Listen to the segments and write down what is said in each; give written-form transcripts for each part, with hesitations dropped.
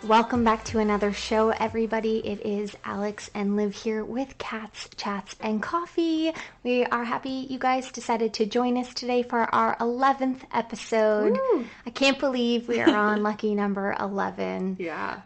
Welcome back to another show, everybody. It is Alex and Liv here with Cats, Chats, and Coffee. We are happy you guys decided to join us today for our 11th episode. Woo! I can't believe we are on lucky number 11. Yeah.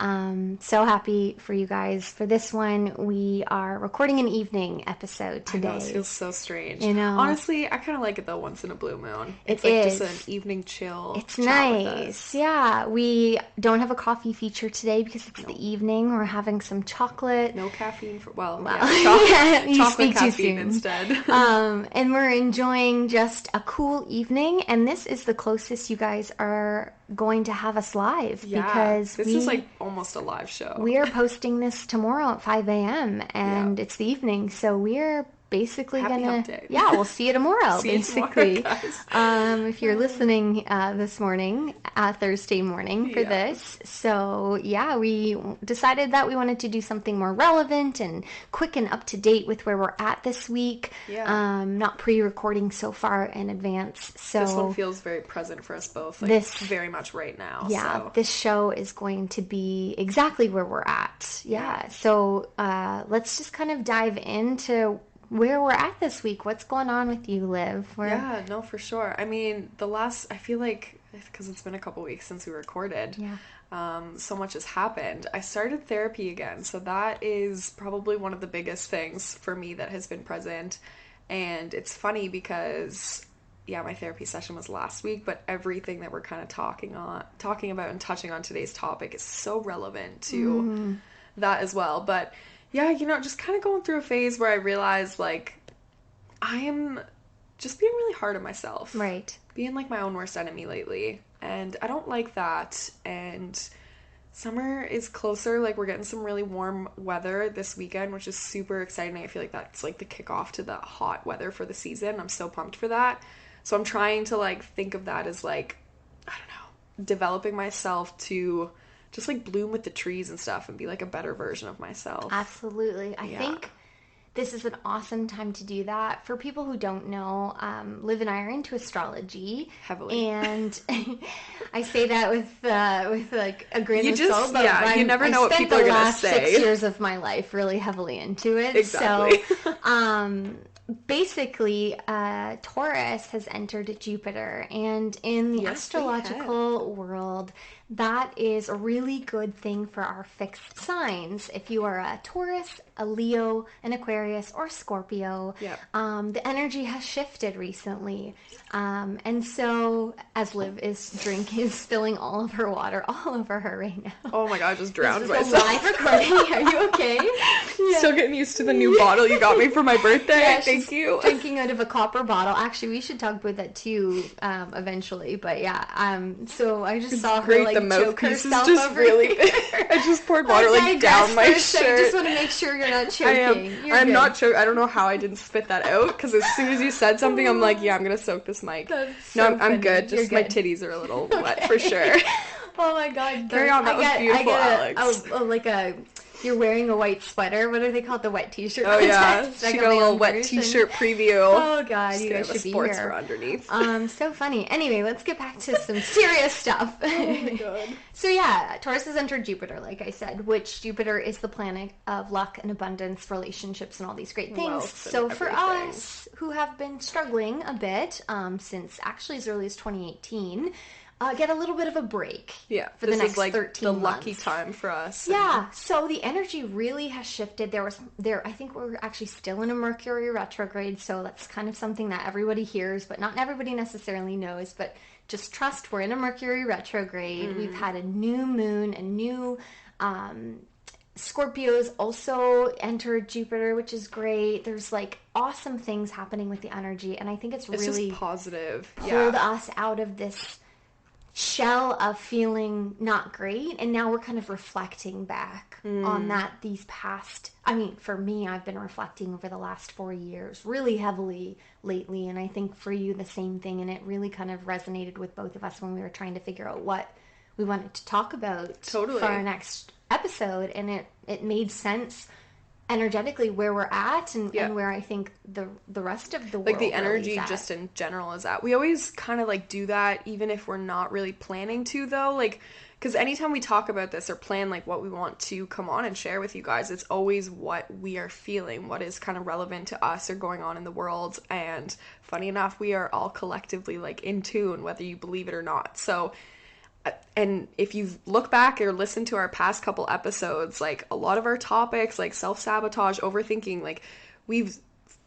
So happy for you guys. For this one, we are recording an evening episode today. I know, this feels so strange. You know? Honestly, I kind of like it though once in a blue moon. It's is. just an evening chill. It's chat nice. With us. Yeah. We don't have a coffee feature today because it's the evening. We're having some chocolate. No caffeine for, You chocolate speak too caffeine soon. instead. And we're enjoying just a cool evening, and this is the closest you guys are going to have us live because this is like almost a live show. We are posting this tomorrow at 5 a.m. and it's the evening, so we're basically we'll see you tomorrow. Basically, if you're listening this morning, Thursday morning for this. So we decided that we wanted to do something more relevant and quick and up to date with where we're at this week. Not pre-recording so far in advance. So this one feels very present for us both. Like, this very much right now. Yeah, this show is going to be exactly where we're at. So let's just kind of dive into where we're at this week. What's going on with you, Liv? No, for sure. I mean, I feel like, because it's been a couple weeks since we recorded, so much has happened. I started therapy again, so that is probably one of the biggest things for me that has been present. And it's funny because my therapy session was last week, but everything that we're kind of talking about and touching on today's topic is so relevant to that as well. But just kind of going through a phase where I realized, like, I am just being really hard on myself. Right. Being, like, my own worst enemy lately. And I don't like that. And summer is closer. Like, we're getting some really warm weather this weekend, which is super exciting. I feel like that's, like, the kickoff to the hot weather for the season. I'm so pumped for that. So I'm trying to, like, think of that as, like, I don't know, developing myself to just, like, bloom with the trees and stuff and be, like, a better version of myself. Absolutely. I think this is an awesome time to do that. For people who don't know, Liv and I are into astrology. Heavily. And I say that with like, a grain of salt. But you never know what people are going to say. I spent the last 6 years of my life really heavily into it. Exactly. So, basically, Taurus has entered Jupiter, and in the astrological world, that is a really good thing for our fixed signs. If you are a Taurus, a Leo, an Aquarius, or Scorpio, the energy has shifted recently. And so, as Liv is spilling all of her water all over her right now. Oh my god, I just drowned myself. Live recording. Are you okay? Still getting used to the new bottle you got me for my birthday. Thank you. Drinking out of a copper bottle. Actually, we should talk about that too eventually. But so I just saw her like the mouthpiece is just really big. I just poured water down my shirt. I just want to make sure you're not choking. I'm not choking. I don't know how I didn't spit that out, because as soon as you said something, I'm like, I'm gonna soak this mic. I'm good. Just my titties are a little wet for sure. Oh my god. Carry on. That was beautiful, Alex. You're wearing a white sweater. What do they call it? The wet t-shirt. Oh yeah, she got a little wet t-shirt preview. Oh god, you guys should be sports here. For underneath. So funny. Anyway, let's get back to some serious stuff. Oh my god. So Taurus has entered Jupiter, like I said, which Jupiter is the planet of luck and abundance, relationships, and all these great things. So for us who have been struggling a bit since actually as early as 2018. Get a little bit of a break for the next 13 months. The lucky time for us. So the energy really has shifted. I think we're actually still in a Mercury retrograde, so that's kind of something that everybody hears, but not everybody necessarily knows. But just trust, we're in a Mercury retrograde. We've had a new moon, a new Scorpios also entered Jupiter, which is great. There's like awesome things happening with the energy, and I think it's really just positive. Pulled us out of this shell of feeling not great, and now we're kind of reflecting back on that for me, I've been reflecting over the last 4 years really heavily lately, and I think for you the same thing, and it really kind of resonated with both of us when we were trying to figure out what we wanted to talk about for our next episode, and it made sense energetically where we're at and where I think the rest of the world, like the energy really just in general is at. We always kind of like do that even if we're not really planning to, though, like, because anytime we talk about this or plan like what we want to come on and share with you guys, it's always what we are feeling, what is kind of relevant to us or going on in the world. And funny enough, we are all collectively like in tune, whether you believe it or not. So, and if you look back or listen to our past couple episodes, like a lot of our topics, like self-sabotage, overthinking, like we've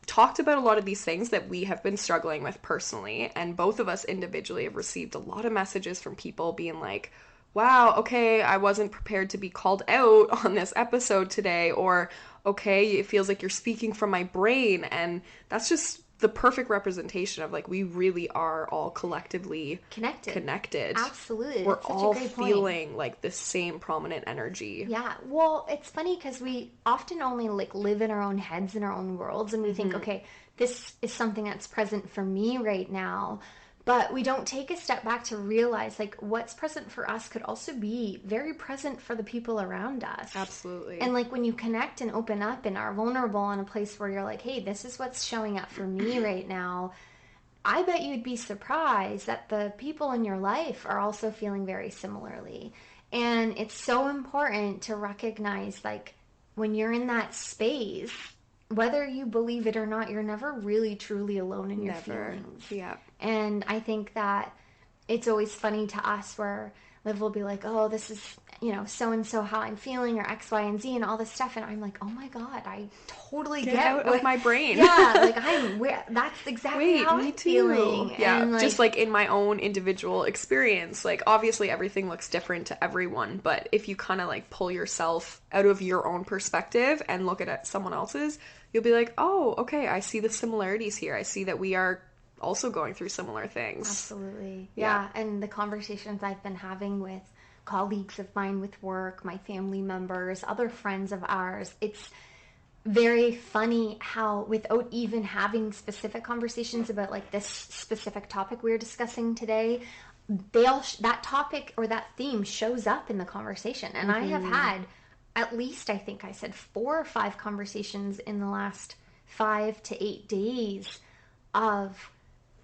talked about a lot of these things that we have been struggling with personally, and both of us individually have received a lot of messages from people being like, wow, okay, I wasn't prepared to be called out on this episode today, or okay, it feels like you're speaking from my brain. And that's just the perfect representation of like we really are all collectively connected. Absolutely. We're That's such all a great feeling point. like the same prominent energy. Yeah. Well, it's funny because we often only like live in our own heads, in our own worlds, and we think, okay, this is something that's present for me right now. But we don't take a step back to realize like what's present for us could also be very present for the people around us. Absolutely. And like when you connect and open up and are vulnerable in a place where you're like, hey, this is what's showing up for me right now, I bet you'd be surprised that the people in your life are also feeling very similarly. And it's so important to recognize like when you're in that space, whether you believe it or not, you're never really truly alone in your feelings. Yeah. And I think that it's always funny to us where Liv will be like, oh, this is, so and so how I'm feeling, or X, Y, and Z, and all this stuff. And I'm like, oh my God, I totally get out of my brain. Yeah, like that's exactly how me I'm too. feeling. Yeah, and just like in my own individual experience, like obviously everything looks different to everyone, but if you kind of like pull yourself out of your own perspective and look at someone else's, you'll be like, oh, okay, I see the similarities here. I see that we are also going through similar things. Absolutely. Yeah. And the conversations I've been having with colleagues of mine with work, my family members, other friends of ours, it's very funny how without even having specific conversations about like this specific topic we're discussing today, that topic or that theme shows up in the conversation. And I have had at least, I think I said 4 or 5 conversations in the last 5 to 8 days of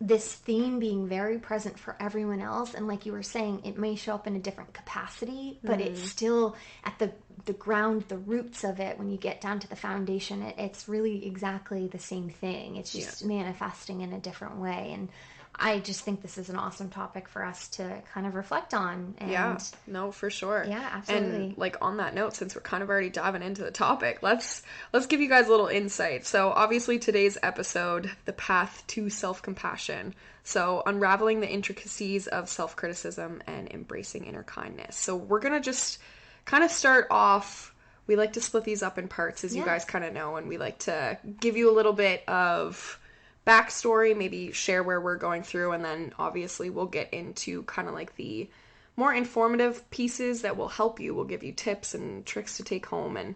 this theme being very present for everyone else. And like you were saying, it may show up in a different capacity, but it's still at the ground, the roots of it. When you get down to the foundation, it's really exactly the same thing. It's just manifesting in a different way. And I just think this is an awesome topic for us to kind of reflect on. And yeah, no, for sure. Yeah, absolutely. And like on that note, since we're kind of already diving into the topic, let's give you guys a little insight. So obviously today's episode, the path to self-compassion. So unraveling the intricacies of self-criticism and embracing inner kindness. So we're going to just kind of start off. We like to split these up in parts, as you guys kind of know, and we like to give you a little bit of backstory, maybe share where we're going through, and then obviously we'll get into kind of like the more informative pieces that will help you. We'll give you tips and tricks to take home and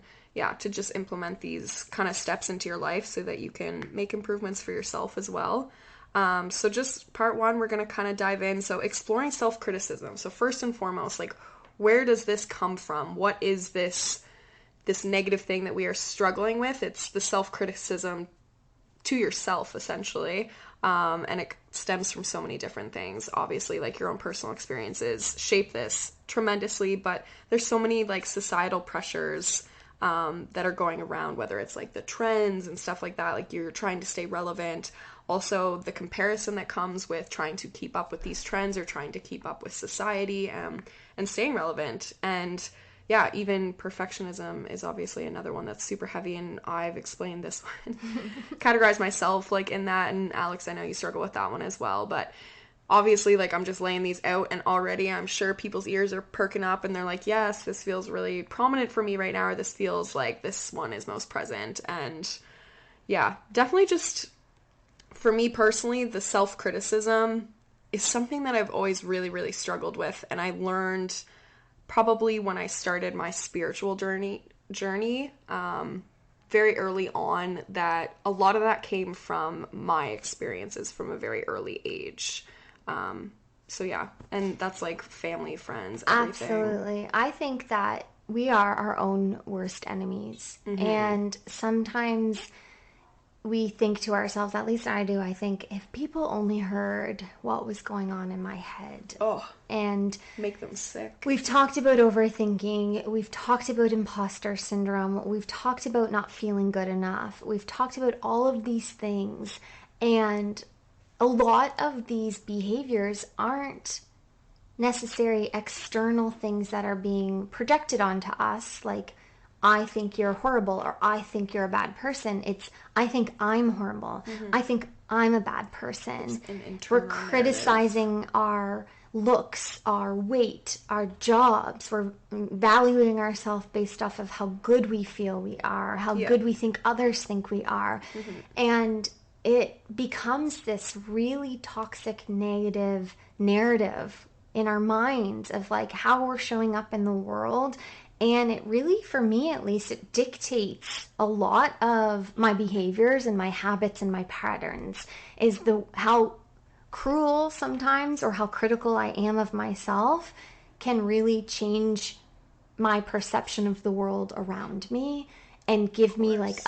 to just implement these kind of steps into your life so that you can make improvements for yourself as well. So just part 1, we're going to kind of dive in. So exploring self-criticism. So first and foremost, like, where does this come from? What is this negative thing that we are struggling with? It's the self-criticism to yourself, essentially. And it stems from so many different things. Obviously, like your own personal experiences shape this tremendously, but there's so many like societal pressures that are going around, whether it's like the trends and stuff like that, like you're trying to stay relevant. Also, the comparison that comes with trying to keep up with these trends or trying to keep up with society and staying relevant. And yeah, even perfectionism is obviously another one that's super heavy, and I've explained this one, categorized myself like in that, and Alex, I know you struggle with that one as well, but obviously like I'm just laying these out, and already I'm sure people's ears are perking up and they're like, yes, this feels really prominent for me right now, or this feels like this one is most present. And yeah, definitely just for me personally, the self-criticism is something that I've always really, really struggled with, and I learned probably when I started my spiritual journey, very early on, that a lot of that came from my experiences from a very early age. So yeah, and that's like family, friends, everything. Absolutely. I think that we are our own worst enemies. And sometimes we think to ourselves, at least I do, I think, if people only heard what was going on in my head. Oh, and make them sick. We've talked about overthinking. We've talked about imposter syndrome. We've talked about not feeling good enough. We've talked about all of these things. And a lot of these behaviors aren't necessary external things that are being projected onto us, like, I think you're horrible, or I think you're a bad person. It's, I think I'm horrible. I think I'm a bad person. We're criticizing our looks, our weight, our jobs. We're valuing ourselves based off of how good we feel we are, how good we think others think we are. And it becomes this really toxic, negative narrative in our minds of like how we're showing up in the world. And it really, for me at least, it dictates a lot of my behaviors and my habits and my patterns, is how cruel sometimes, or how critical I am of myself, can really change my perception of the world around me and give me like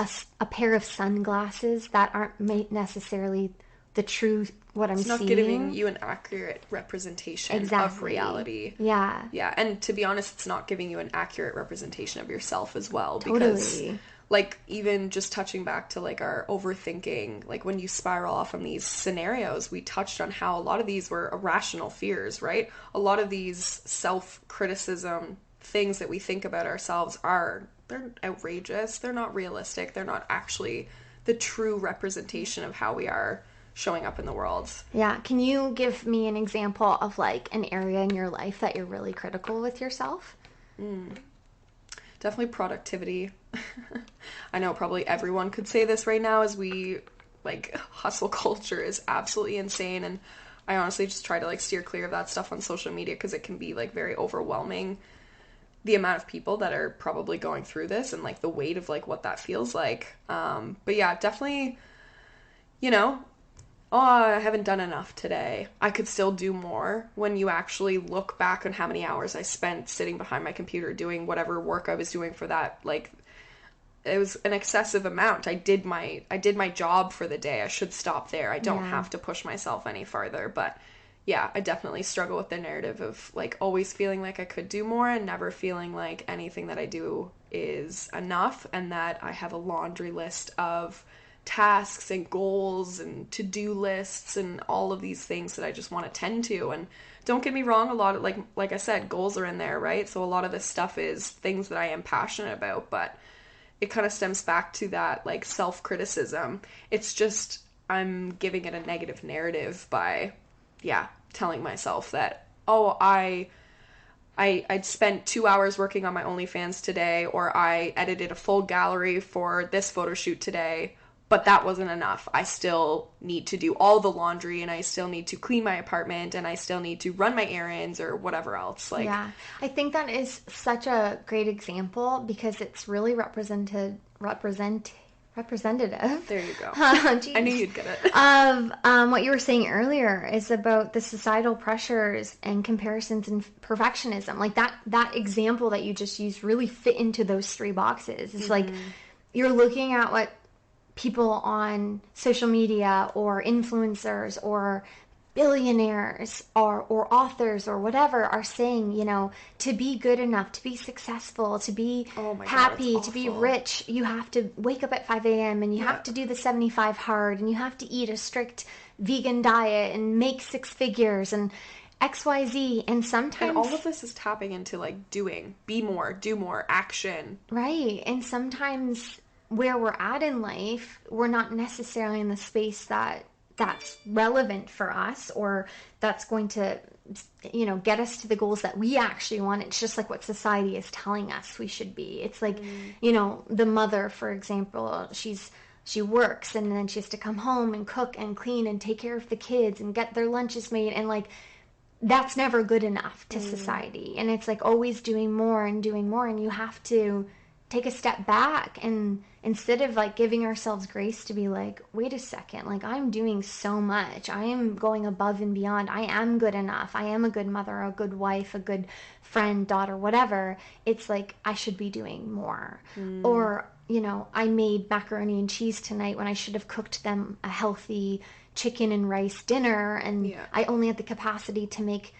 a pair of sunglasses that aren't necessarily the true what I'm seeing. It's not giving you an accurate representation of reality. Yeah. Yeah, and to be honest, it's not giving you an accurate representation of yourself as well. Totally. Because, like, even just touching back to, like, our overthinking, like, when you spiral off from these scenarios, we touched on how a lot of these were irrational fears, right? A lot of these self-criticism things that we think about ourselves they're outrageous. They're not realistic. They're not actually the true representation of how we are showing up in the world. Yeah. Can you give me an example of like an area in your life that you're really critical with yourself? Definitely productivity. I know probably everyone could say this right now, as we like hustle culture is absolutely insane, and I honestly just try to like steer clear of that stuff on social media because it can be like very overwhelming, the amount of people that are probably going through this and like the weight of like what that feels like. But yeah, definitely, oh, I haven't done enough today. I could still do more. When you actually look back on how many hours I spent sitting behind my computer doing whatever work I was doing for that, like, it was an excessive amount. I did my job for the day. I should stop there. I don't have to push myself any farther. But yeah, I definitely struggle with the narrative of like always feeling like I could do more and never feeling like anything that I do is enough, and that I have a laundry list of tasks and goals and to-do lists and all of these things that I just want to tend to. And don't get me wrong, a lot of like I said, goals are in there, right? So a lot of this stuff is things that I am passionate about, but it kind of stems back to that like self-criticism. It's just I'm giving it a negative narrative by telling myself that, oh, I'd spent 2 hours working on my OnlyFans today, or I edited a full gallery for this photo shoot today, but that wasn't enough. I still need to do all the laundry, and I still need to clean my apartment, and I still need to run my errands or whatever else. Like, yeah, I think that is such a great example because it's really representative. There you go. I knew you'd get it. Of what you were saying earlier is about the societal pressures and comparisons and perfectionism. Like that example that you just used really fit into those three boxes. It's like you're looking at what people on social media or influencers or billionaires or authors or whatever are saying, to be good enough, to be successful, to be happy, to be rich, you have to wake up at 5 a.m. and you have to do the 75 hard, and you have to eat a strict vegan diet and make 6 figures and XYZ. And sometimes... And all of this is tapping into like doing, be more, do more, action. Right. And sometimes where we're at in life, we're not necessarily in the space that's relevant for us, or that's going to, get us to the goals that we actually want. It's just like what society is telling us we should be. It's like, the mother, for example, she works and then she has to come home and cook and clean and take care of the kids and get their lunches made, and like that's never good enough to society. And it's like always doing more, and you have to take a step back, and instead of like giving ourselves grace to be like, wait a second, like I'm doing so much, I am going above and beyond, I am good enough, I am a good mother, a good wife, a good friend, daughter, whatever. It's like I should be doing more. Or I made macaroni and cheese tonight when I should have cooked them a healthy chicken and rice dinner, and I only had the capacity to make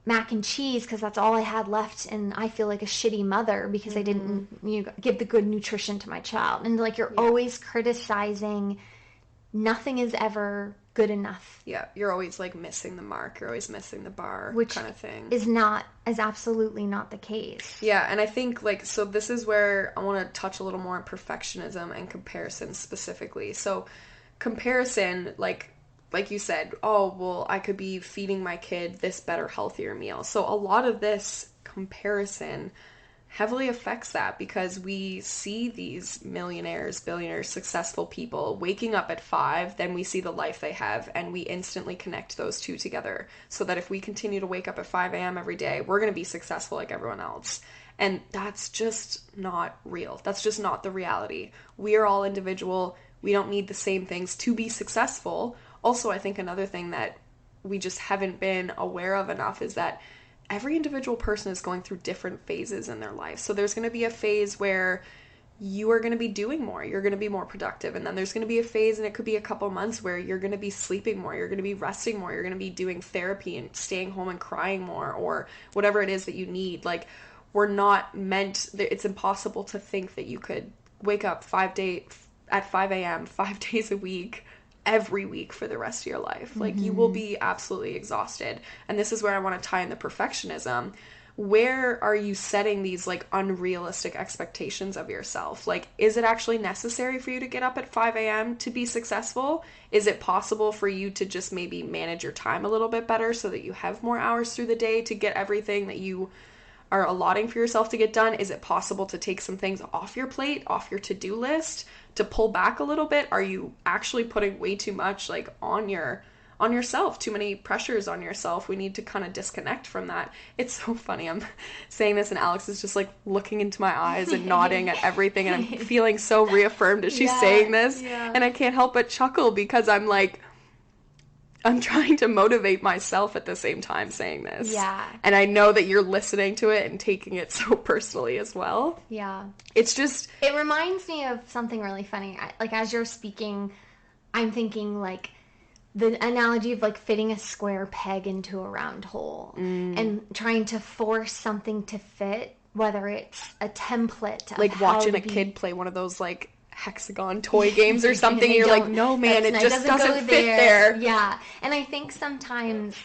mac and cheese because that's all I had left, and I feel like a shitty mother because I didn't give the good nutrition to my child. And like you're always criticizing. Nothing is ever good enough. Yeah, you're always like missing the mark. You're always missing the bar, which kind of thing. Is absolutely not the case. Yeah, and I think like, so this is where I want to touch a little more on perfectionism and comparison specifically. So comparison, like you said, oh, well, I could be feeding my kid this better, healthier meal. So a lot of this comparison heavily affects that because we see these millionaires, billionaires, successful people waking up at 5, then we see the life they have, and we instantly connect those two together. So that if we continue to wake up at 5 a.m. every day, we're going to be successful like everyone else. And that's just not real. That's just not the reality. We are all individual. We don't need the same things to be successful. Also, I think another thing that we just haven't been aware of enough is that every individual person is going through different phases in their life. So there's going to be a phase where you are going to be doing more. You're going to be more productive. And then there's going to be a phase, and it could be a couple months, where you're going to be sleeping more. You're going to be resting more. You're going to be doing therapy and staying home and crying more, or whatever it is that you need. Like, we're not meant, it's impossible to think that you could wake up at 5 a.m., 5 days a week, every week for the rest of your life. Like, you will be absolutely exhausted. And this is where I want to tie in the perfectionism. Where are you setting these like unrealistic expectations of yourself? Like, is it actually necessary for you to get up at 5 a.m. to be successful? Is it possible for you to just maybe manage your time a little bit better so that you have more hours through the day to get everything that you are allotting for yourself to get done? Is it possible to take some things off your plate, off your to-do list, to pull back a little bit? Are you actually putting way too much like on yourself, too many pressures on yourself? We need to kind of disconnect from that. It's so funny. I'm saying this and Alex is just like looking into my eyes and nodding at everything, and I'm feeling so reaffirmed as she's saying this. And I can't help but chuckle because I'm trying to motivate myself at the same time saying this. Yeah. And I know that you're listening to it and taking it so personally as well. Yeah. It's just... It reminds me of something really funny. Like, as you're speaking, I'm thinking, like, the analogy of, like, fitting a square peg into a round hole. And trying to force something to fit, whether it's a template. Like watching a kid play one of those, like, hexagon toy games or something. You're like, no, man, it just doesn't fit there. Yeah. And I think sometimes,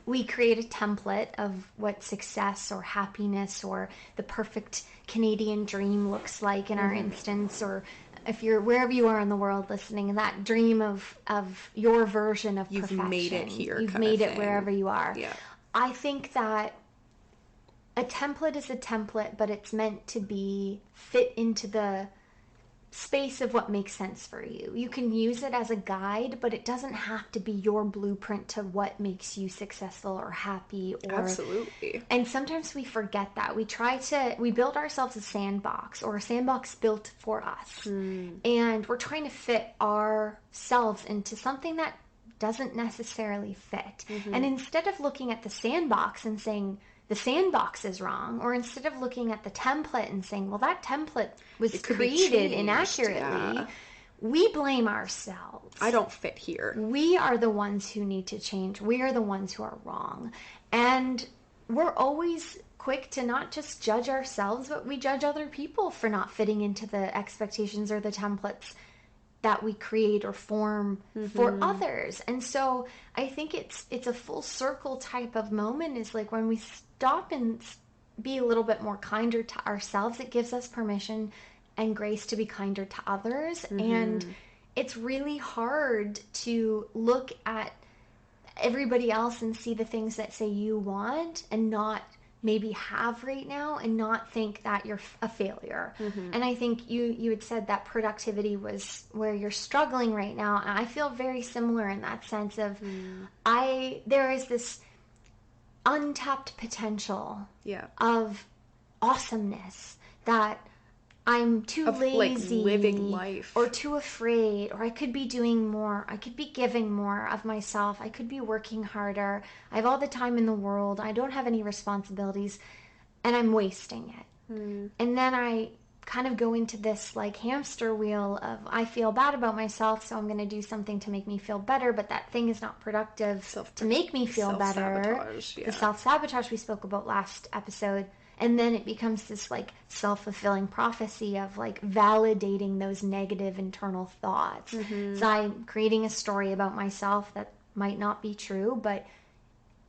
we create a template of what success or happiness or the perfect Canadian dream looks like in our instance, or if you're wherever you are in the world listening, that dream of your version of perfection. You've made it here. You've made it wherever you are. Yeah. I think that a template is a template, but it's meant to be fit into the space of what makes sense for you. You can use it as a guide, but it doesn't have to be your blueprint to what makes you successful or happy. Absolutely. And sometimes we forget that. We build ourselves a sandbox, or a sandbox built for us. And we're trying to fit ourselves into something that doesn't necessarily fit. And instead of looking at the sandbox and saying, the sandbox is wrong, or instead of looking at the template and saying, well, that template was created inaccurately, we blame ourselves. I don't fit here. We are the ones who need to change. We are the ones who are wrong. And we're always quick to not just judge ourselves, but we judge other people for not fitting into the expectations or the templates that we create or form for others. And so I think it's a full circle type of moment, is like when we stop and be a little bit more kinder to ourselves, it gives us permission and grace to be kinder to others. And it's really hard to look at everybody else and see the things that say you want and not maybe have right now, and not think that you're a failure. And I think you had said that productivity was where you're struggling right now, and I feel very similar in that sense of there is this untapped potential of awesomeness that I'm too lazy, like living life, or too afraid, or I could be doing more. I could be giving more of myself. I could be working harder. I have all the time in the world. I don't have any responsibilities, and I'm wasting it. And then I kind of go into this like hamster wheel of I feel bad about myself, so I'm going to do something to make me feel better, but that thing is not productive to make me feel better. Yeah. The self-sabotage we spoke about last episode. And then it becomes this like self-fulfilling prophecy of like validating those negative internal thoughts. So I'm creating a story about myself that might not be true, but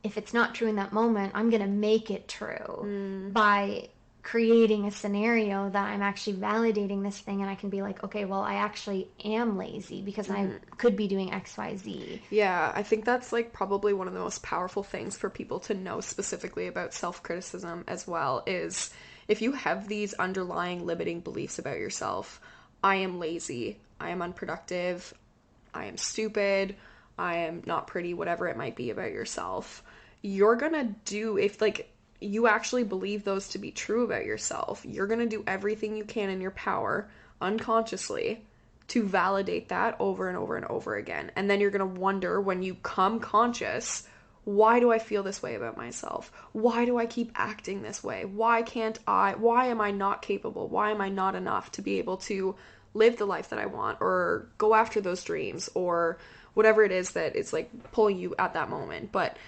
if it's not true in that moment, I'm going to make it true by creating a scenario that I'm actually validating this thing, and I can be like, okay, well, I actually am lazy because I could be doing XYZ. Yeah, I think that's like probably one of the most powerful things for people to know specifically about self-criticism as well, is if you have these underlying limiting beliefs about yourself, I am lazy, I am unproductive, I am stupid, I am not pretty, whatever it might be about yourself, you're gonna do, if like you actually believe those to be true about yourself, you're going to do everything you can in your power, unconsciously, to validate that over and over and over again. And then you're going to wonder when you come conscious, why do I feel this way about myself? Why do I keep acting this way? Why am I not capable? Why am I not enough to be able to live the life that I want, or go after those dreams, or whatever it is that is like pulling you at that moment. But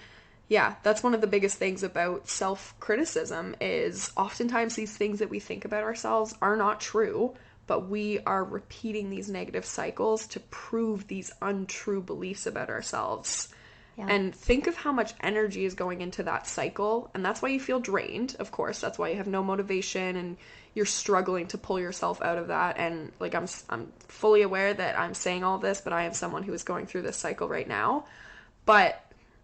yeah, that's one of the biggest things about self-criticism, is oftentimes these things that we think about ourselves are not true, but we are repeating these negative cycles to prove these untrue beliefs about ourselves. Yeah. And think of how much energy is going into that cycle, and that's why you feel drained, of course. That's why you have no motivation and you're struggling to pull yourself out of that. And like I'm fully aware that I'm saying all this, but I am someone who is going through this cycle right now. But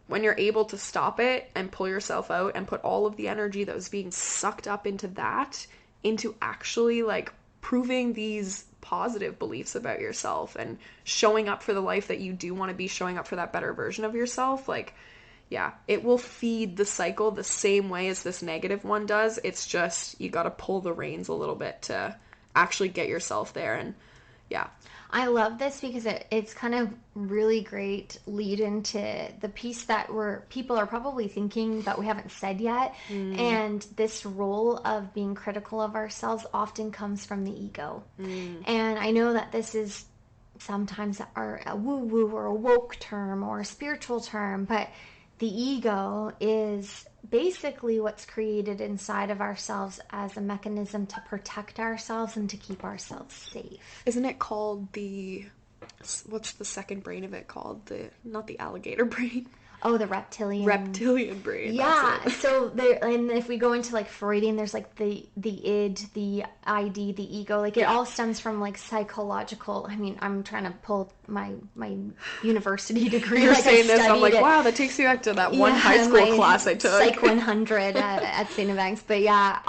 when you're able to stop it and pull yourself out and put all of the energy that was being sucked up into that, into actually like proving these positive beliefs about yourself and showing up for the life that you do want to be, showing up for that better version of yourself, like, yeah, it will feed the cycle the same way as this negative one does. It's just, you got to pull the reins a little bit to actually get yourself there. And yeah. I love this because it's kind of really great lead into the piece that people are probably thinking but we haven't said yet. And this role of being critical of ourselves often comes from the ego. And I know that this is sometimes a woo-woo or a woke term or a spiritual term, but the ego is basically what's created inside of ourselves as a mechanism to protect ourselves and to keep ourselves safe. Isn't it called what's the second brain of it called? Not the alligator brain. Oh, the reptilian brain. Yeah. So there, and if we go into like Freudian, there's like the id, the ID, the ego. Like it all stems from like psychological. I mean, I'm trying to pull my university degree. You're like saying this, I'm like, it. Wow, that takes you back to that one high school class I took. Psych 100 at St. Banks. But yeah,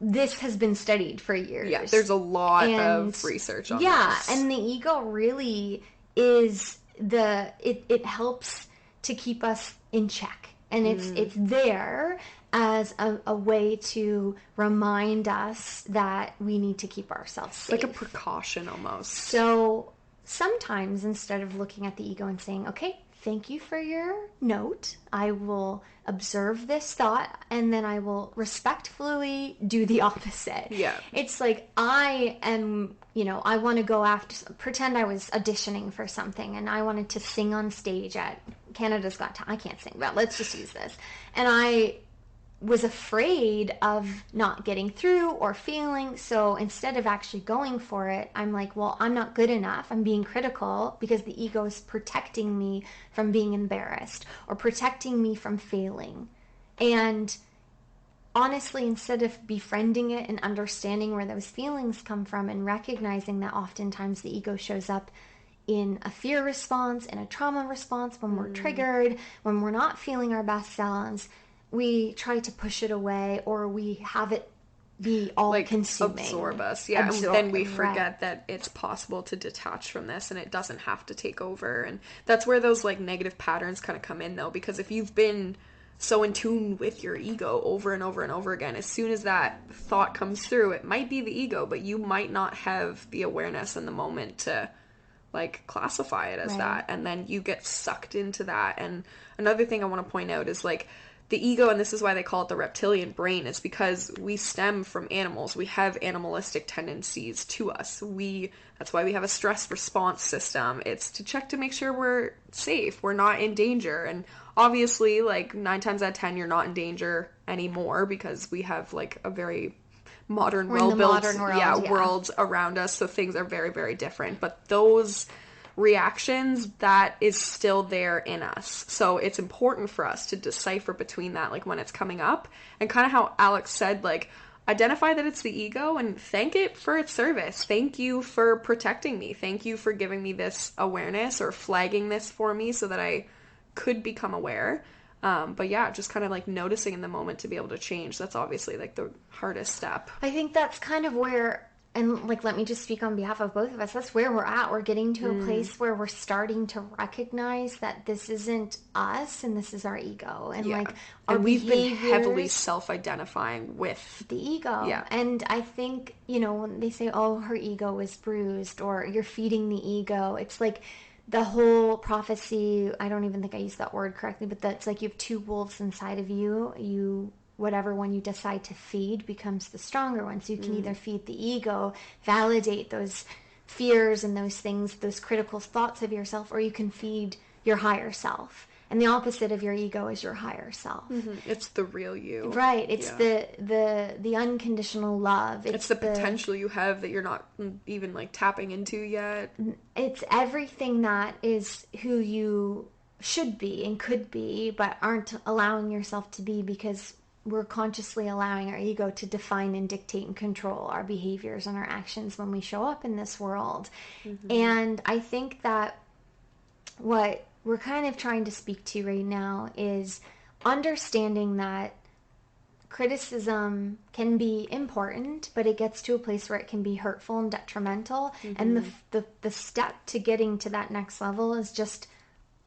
this has been studied for years. Yeah, there's a lot of research on this. Yeah, and the ego really is it helps to keep us in check. And it's there as a way to remind us that we need to keep ourselves safe. Like a precaution almost. So sometimes instead of looking at the ego and saying, okay, thank you for your note, I will observe this thought and then I will respectfully do the opposite. Yeah. It's like I am, I want to go after, pretend I was auditioning for something and I wanted to sing on stage at Canada's Got Talent. I can't sing, but let's just use this. And I was afraid of not getting through or failing. So instead of actually going for it, I'm like, well, I'm not good enough. I'm being critical because the ego is protecting me from being embarrassed or protecting me from failing. And honestly, instead of befriending it and understanding where those feelings come from and recognizing that oftentimes the ego shows up in a fear response, in a trauma response, when we're triggered, when we're not feeling our best selves, we try to push it away or we have it be all consuming. Absorb us. Yeah. And then we forget that it's possible to detach from this and it doesn't have to take over. And that's where those like negative patterns kind of come in though, because if you've been so in tune with your ego over and over and over again, as soon as that thought comes through, it might be the ego, but you might not have the awareness in the moment to like classify it as that. And then you get sucked into that. And another thing I want to point out is like, the ego, and this is why they call it the reptilian brain, is because we stem from animals. We have animalistic tendencies to us. That's why we have a stress response system. It's to check to make sure we're safe, we're not in danger. And obviously, like 9 times out of 10, you're not in danger anymore because we have like a very modern, well-built world around us. So things are very, very different. But those reactions, that is still there in us. So it's important for us to decipher between that, like when it's coming up, and kind of how Alex said, like, identify that it's the ego and thank it for its service. Thank you for protecting me. Thank you for giving me this awareness or flagging this for me so that I could become aware. But yeah, just kind of like noticing in the moment to be able to change. That's obviously like the hardest step. I think that's kind of where, and like, let me just speak on behalf of both of us. That's where we're at. We're getting to a place where we're starting to recognize that this isn't us and this is our ego. And like, and we've been heavily self-identifying with the ego. Yeah. And I think, you know, when they say, oh, her ego is bruised or you're feeding the ego, it's like the whole prophecy, I don't even think I used that word correctly, but that's like you have 2 wolves inside of you. Whatever one you decide to feed becomes the stronger one. So you can either feed the ego, validate those fears and those things, those critical thoughts of yourself, or you can feed your higher self. And the opposite of your ego is your higher self. It's the real you. Right. It's the unconditional love. It's the potential you have that you're not even like tapping into yet. It's everything that is who you should be and could be, but aren't allowing yourself to be because we're consciously allowing our ego to define and dictate and control our behaviors and our actions when we show up in this world. And I think that what we're kind of trying to speak to right now is understanding that criticism can be important, but it gets to a place where it can be hurtful and detrimental. And the step to getting to that next level is just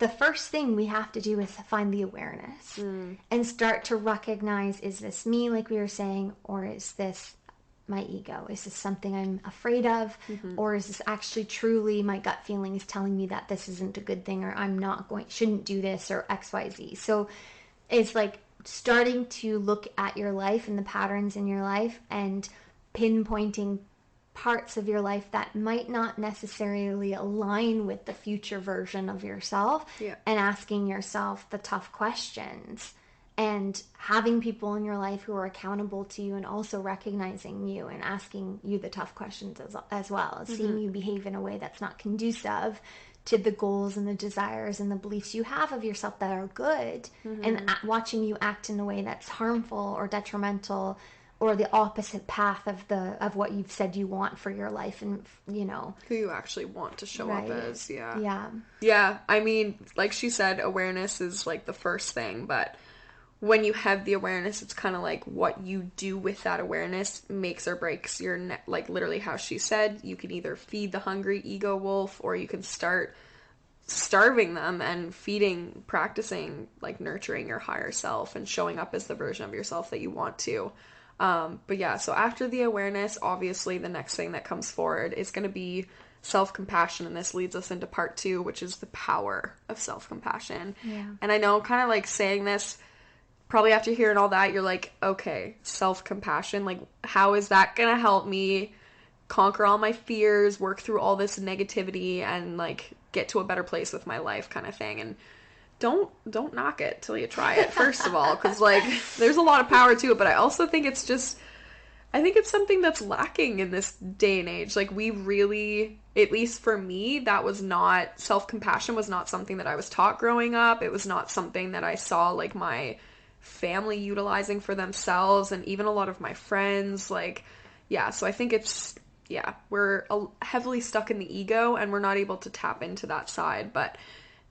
the first thing we have to do is find the awareness and start to recognize, is this me, like we were saying, or is this my ego? Is this something I'm afraid of? Or is this actually truly my gut feeling is telling me that this isn't a good thing, or shouldn't do this, or XYZ. So it's like starting to look at your life and the patterns in your life and pinpointing parts of your life that might not necessarily align with the future version of yourself, and asking yourself the tough questions and having people in your life who are accountable to you and also recognizing you and asking you the tough questions as well, seeing you behave in a way that's not conducive to the goals and the desires and the beliefs you have of yourself that are good, and watching you act in a way that's harmful or detrimental or the opposite path of what you've said you want for your life, and you know who you actually want to show up as. I mean, like she said, awareness is like the first thing, but when you have the awareness, it's kind of like what you do with that awareness makes or breaks your like literally how she said, you can either feed the hungry ego wolf, or you can start starving them and practicing like nurturing your higher self and showing up as the version of yourself that you want to. But yeah, so after the awareness, obviously the next thing that comes forward is going to be self-compassion, and this leads us into part 2, which is the power of self-compassion. And I know, kind of like saying this, probably after hearing all that, you're like, okay, self-compassion, like how is that going to help me conquer all my fears, work through all this negativity, and like get to a better place with my life, kind of thing. And don't knock it till you try it, first of all, because like there's a lot of power to it, but I also think it's something that's lacking in this day and age. Like, we really, at least for me, self-compassion was not something that I was taught growing up. It was not something that I saw like my family utilizing for themselves, and even a lot of my friends. Like, yeah, so I think we're heavily stuck in the ego, and we're not able to tap into that side. But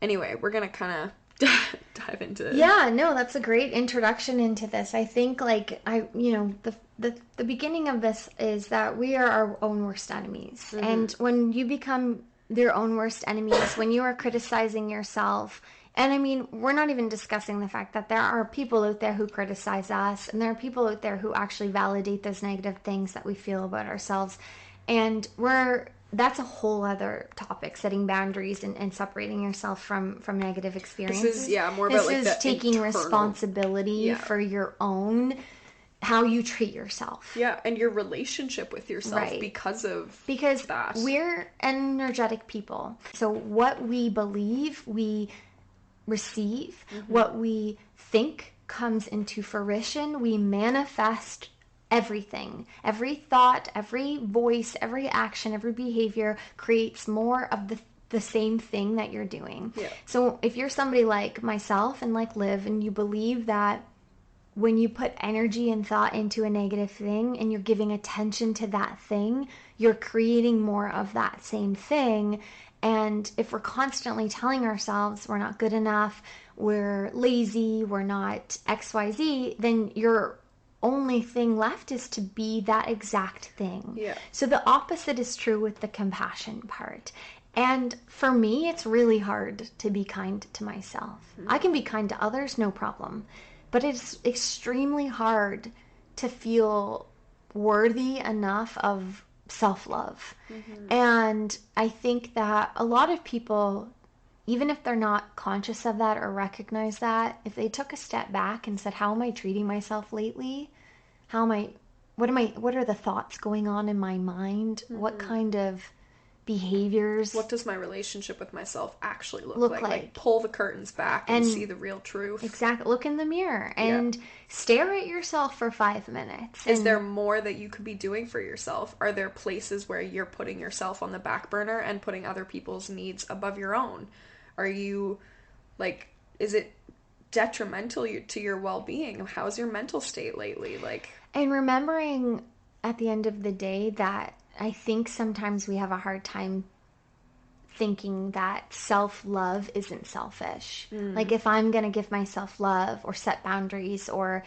anyway, we're gonna kind of dive into it. Yeah, no, that's a great introduction into this. I think like the beginning of this is that we are our own worst enemies. And when you become your own worst enemies, when you are criticizing yourself, and I mean, we're not even discussing the fact that there are people out there who criticize us, and there are people out there who actually validate those negative things that we feel about ourselves. And that's a whole other topic, setting boundaries and separating yourself from negative experiences. This is, more about like the taking internal responsibility for your own, how you treat yourself. Yeah, and your relationship with yourself because that. We're energetic people. So what we believe, we receive. What we think comes into fruition. We manifest everything. Every thought, every voice, every action, every behavior creates more of the same thing that you're doing. Yeah. So if you're somebody like myself and like Liv, and you believe that when you put energy and thought into a negative thing and you're giving attention to that thing, you're creating more of that same thing. And if we're constantly telling ourselves we're not good enough, we're lazy, we're not XYZ, then your only thing left is to be that exact thing. Yeah. So the opposite is true with the compassion part. And for me, it's really hard to be kind to myself. I can be kind to others, no problem. But it's extremely hard to feel worthy enough of self-love. And I think that a lot of people, even if they're not conscious of that or recognize that, if they took a step back and said, how am I treating myself lately? What are the thoughts going on in my mind? What kind of behaviors? What does my relationship with myself actually look like? Like pull the curtains back and see the real truth. Exactly. Look in the mirror and stare at yourself for 5 minutes. Is there more that you could be doing for yourself? Are there places where you're putting yourself on the back burner and putting other people's needs above your own? Are you, like, is it detrimental to your well-being? How's your mental state lately? And remembering at the end of the day that I think sometimes we have a hard time thinking that self-love isn't selfish. Like if I'm going to give myself love or set boundaries or,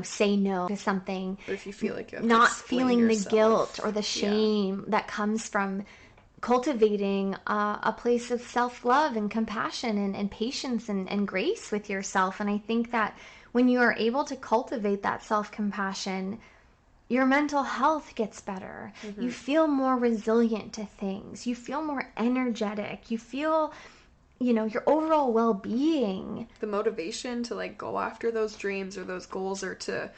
say no to something. But if you feel like you have not to feeling yourself, the guilt or the shame that comes from cultivating a place of self-love and compassion and patience and grace with yourself. And I think that when you are able to cultivate that self-compassion, your mental health gets better. You feel more resilient to things. You feel more energetic. You feel, your overall well-being. The motivation to go after those dreams or those goals or to,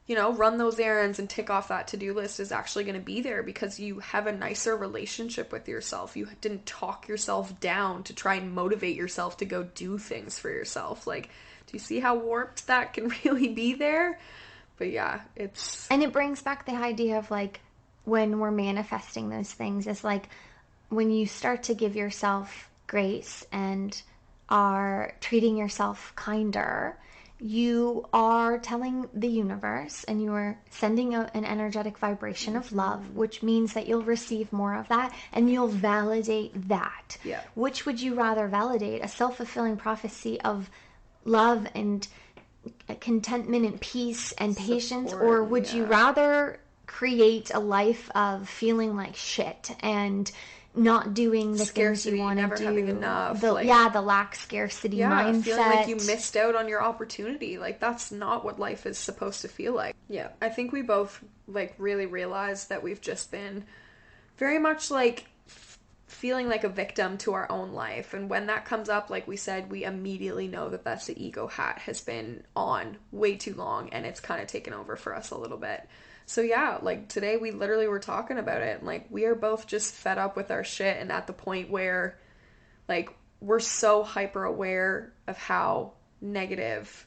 run those errands and tick off that to-do list is actually going to be there because you have a nicer relationship with yourself. You didn't talk yourself down to try and motivate yourself to go do things for yourself. Do you see how warped that can really be there? But yeah, and it brings back the idea of when we're manifesting those things, it's when you start to give yourself grace and are treating yourself kinder, you are telling the universe and you are sending out an energetic vibration of love, which means that you'll receive more of that and you'll validate that. Yeah. Which would you rather validate? A self-fulfilling prophecy of love and contentment and peace and patience, or would you rather create a life of feeling like shit and not doing the things you want to do? Never having enough. The lack scarcity mindset. Feeling like you missed out on your opportunity. That's not what life is supposed to feel like. Yeah, I think we both really realized that we've just been very much feeling like a victim to our own life. And when that comes up, like we said, we immediately know that that's the ego hat has been on way too long and it's kind of taken over for us a little bit. So yeah, today we literally were talking about it and we are both just fed up with our shit and at the point where we're so hyper aware of how negative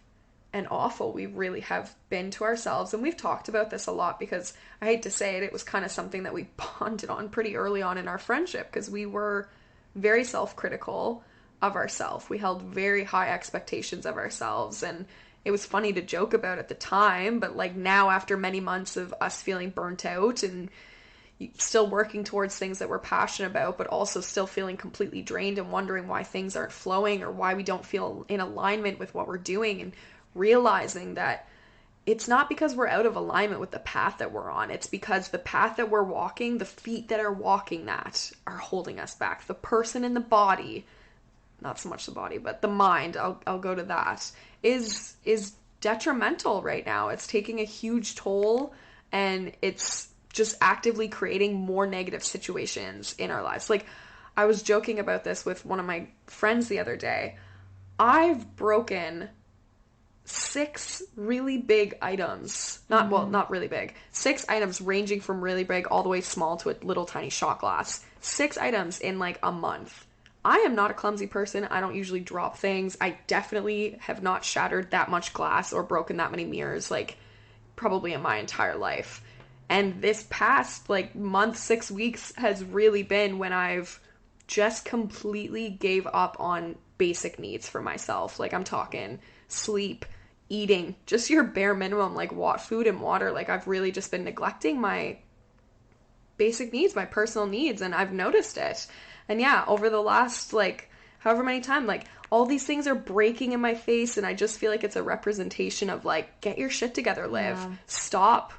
and awful we really have been to ourselves. And we've talked about this a lot because I hate to say it was kind of something that we bonded on pretty early on in our friendship because we were very self-critical of ourselves. We held very high expectations of ourselves and it was funny to joke about at the time, but now after many months of us feeling burnt out and still working towards things that we're passionate about, but also still feeling completely drained and wondering why things aren't flowing or why we don't feel in alignment with what we're doing, and realizing that it's not because we're out of alignment with the path that we're on. It's because the path that we're walking, the feet that are walking that are holding us back. The person in the body, not so much the body, but the mind, I'll go to that, is detrimental right now. It's taking a huge toll and it's just actively creating more negative situations in our lives. Like, I was joking about this with one of my friends the other day. I've broken 6 really big items. Not really big. 6 items ranging from really big all the way small to a little tiny shot glass. 6 items in like a month. I am not a clumsy person. I don't usually drop things. I definitely have not shattered that much glass or broken that many mirrors, like, probably in my entire life. And this past, like, month, 6 weeks has really been when I've just completely gave up on basic needs for myself. Like, I'm talking sleep, eating, just your bare minimum, like, food and water. Like, I've really just been neglecting my basic needs, my personal needs, and I've noticed it. And yeah, over the last, like, however many times, like, all these things are breaking in my face, and I just feel like it's a representation of, like, get your shit together, Liv. Yeah. Stop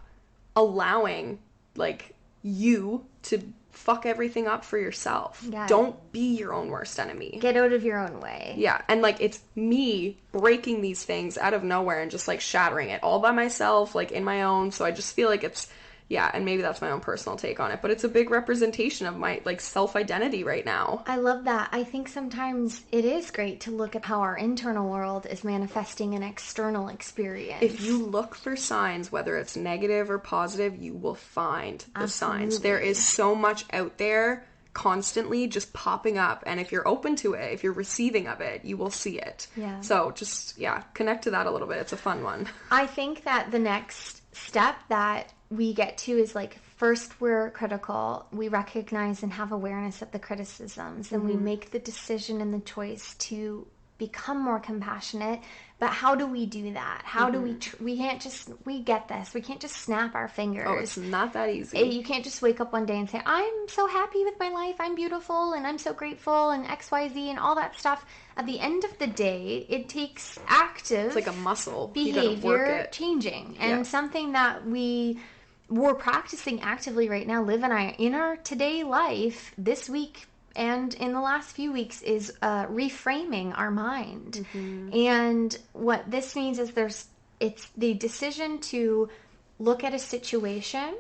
allowing, like, you to fuck everything up for yourself. Yeah. Don't be your own worst enemy. Get out of your own way. Yeah, and, like, it's me breaking these things out of nowhere and just, like, shattering it all by myself, like, in my own. So I just feel like it's, yeah, and maybe that's my own personal take on it, but it's a big representation of my, like, self-identity right now. I love that. I think sometimes it is great to look at how our internal world is manifesting an external experience. If you look for signs, whether it's negative or positive, you will find the signs. There is so much out there constantly just popping up, and if you're open to it, if you're receiving of it, you will see it. Yeah. So just, yeah, connect to that a little bit. It's a fun one. I think that the next step that we get to is, like, first we're critical, we recognize and have awareness of the criticisms, and we make the decision and the choice to become more compassionate. But how do we do that? How do we can't just, we get this, we can't just snap our fingers. Oh, it's not that easy. You can't just wake up one day and say, I'm so happy with my life, I'm beautiful, and I'm so grateful, and XYZ, and all that stuff. At the end of the day, it takes active, it's like a muscle, behavior changing, and something that we're practicing actively right now. Liv and I, in our today life, this week and in the last few weeks, is reframing our mind. And what this means is it's the decision to look at a situation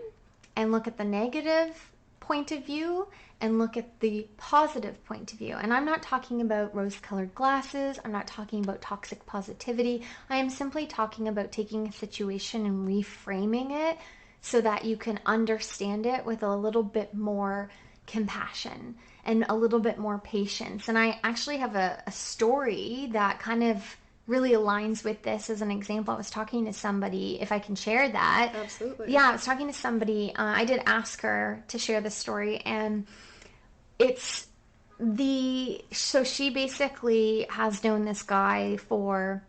and look at the negative point of view and look at the positive point of view. And I'm not talking about rose-colored glasses. I'm not talking about toxic positivity. I am simply talking about taking a situation and reframing it so that you can understand it with a little bit more compassion and a little bit more patience. And I actually have a story that kind of really aligns with this as an example. I was talking to somebody, if I can share that. Absolutely. Yeah, I was talking to somebody. I did ask her to share the story, and so she basically has known this guy for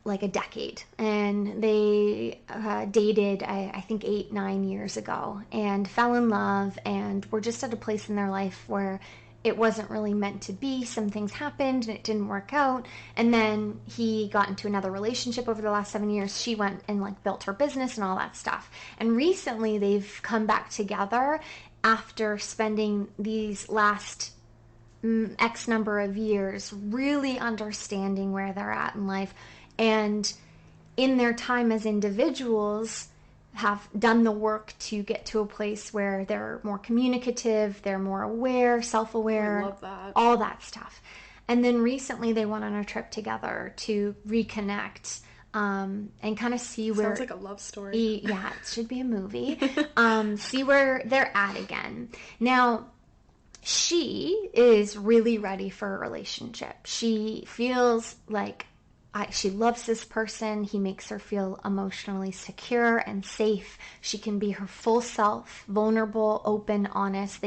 like a decade, and they dated, I think 8-9 years ago, and fell in love, and were just at a place in their life where it wasn't really meant to be. Some things happened and it didn't work out, and then he got into another relationship over the last 7 years. She went and, like, built her business and all that stuff, and recently they've come back together after spending these last X number of years really understanding where they're at in life, and in their time as individuals have done the work to get to a place where they're more communicative, they're more aware, self-aware, I love that. All that stuff. And then recently they went on a trip together to reconnect, and kind of see where... Sounds like a love story. Yeah, it should be a movie. See where they're at again. Now, she is really ready for a relationship. She feels like she loves this person. He makes her feel emotionally secure and safe. She can be her full self, vulnerable, open, honest.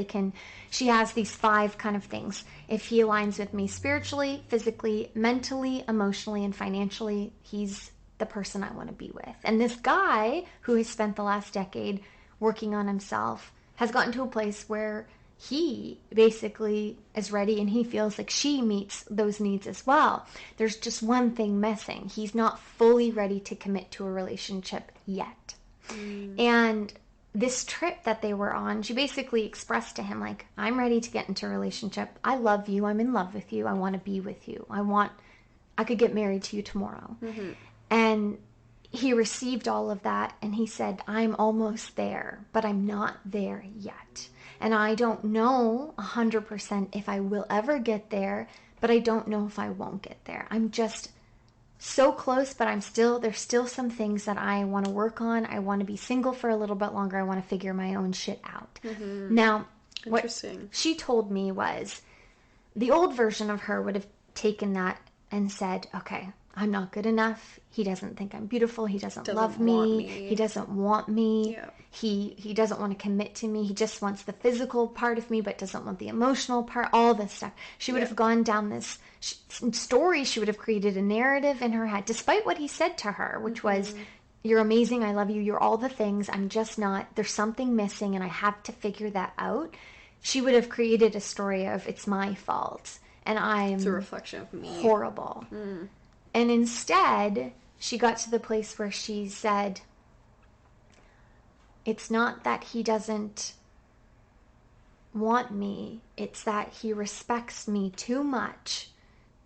She has these 5 kind of things. If he aligns with me spiritually, physically, mentally, emotionally, and financially, he's the person I want to be with. And this guy, who has spent the last decade working on himself, has gotten to a place where he basically is ready, and he feels like she meets those needs as well. There's just one thing missing. He's not fully ready to commit to a relationship yet. And this trip that they were on, she basically expressed to him, like, I'm ready to get into a relationship. I love you. I'm in love with you. I want to be with you. I could get married to you tomorrow. And he received all of that and he said, I'm almost there, but I'm not there yet. And I don't know 100% if I will ever get there, but I don't know if I won't get there. I'm just so close, but there's still some things that I want to work on. I want to be single for a little bit longer. I want to figure my own shit out. Now, what she told me was the old version of her would have taken that and said, okay, I'm not good enough. He doesn't think I'm beautiful. He doesn't love me. He doesn't want me. Yeah. He doesn't want to commit to me. He just wants the physical part of me, but doesn't want the emotional part, all this stuff. She would have gone down this story. She would have created a narrative in her head, despite what he said to her, which was, you're amazing. I love you. You're all the things. I'm just not. There's something missing, and I have to figure that out. She would have created a story of, it's my fault, and it's a reflection of me. Horrible. And instead, she got to the place where she said, it's not that he doesn't want me, it's that he respects me too much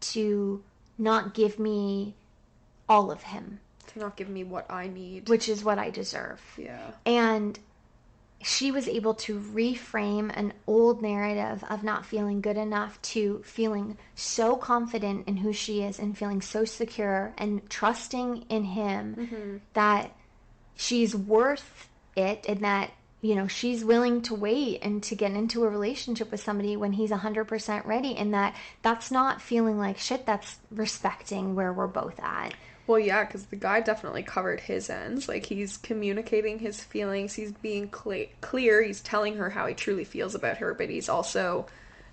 to not give me all of him. To not give me what I need. Which is what I deserve. Yeah. And she was able to reframe an old narrative of not feeling good enough to feeling so confident in who she is and feeling so secure and trusting in him that she's worth it, and that, you know, she's willing to wait and to get into a relationship with somebody when he's 100% ready, and that's not feeling like shit, that's respecting where we're both at. Well, yeah, because the guy definitely covered his ends. Like, he's communicating his feelings. He's being clear. He's telling her how he truly feels about her, but he's also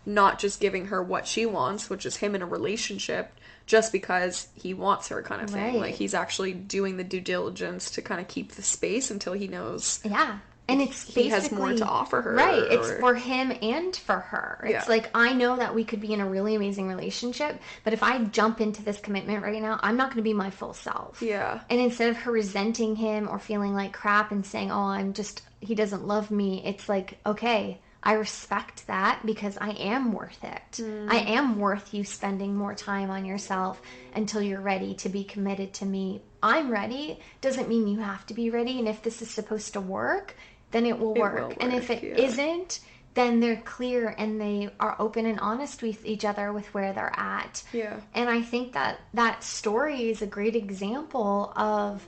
not just giving her what she wants, which is him in a relationship, just because he wants her kind of thing. Right. Like, he's actually doing the due diligence to kind of keep the space until he knows. Yeah. And it's he has more to offer her. Right. It's for him and for her. It's like, I know that we could be in a really amazing relationship, but if I jump into this commitment right now, I'm not going to be my full self. Yeah. And instead of her resenting him or feeling like crap and saying, oh, he doesn't love me, it's like, okay, I respect that because I am worth it. I am worth you spending more time on yourself until you're ready to be committed to me. I'm ready. Doesn't mean you have to be ready. And if this is supposed to work, then it will work. And if it isn't, then they're clear and they are open and honest with each other with where they're at. Yeah. And I think that story is a great example of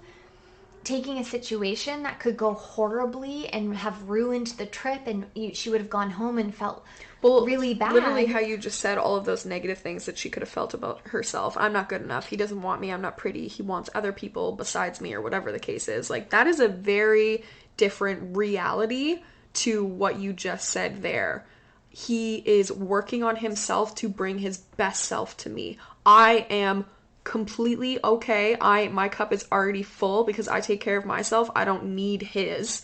taking a situation that could go horribly and have ruined the trip, and she would have gone home and felt really bad. Literally how you just said all of those negative things that she could have felt about herself. I'm not good enough. He doesn't want me. I'm not pretty. He wants other people besides me, or whatever the case is. Like, that is a very different reality to what you just said there. He is working on himself to bring his best self to me. I am completely okay. My cup is already full because I take care of myself. I don't need his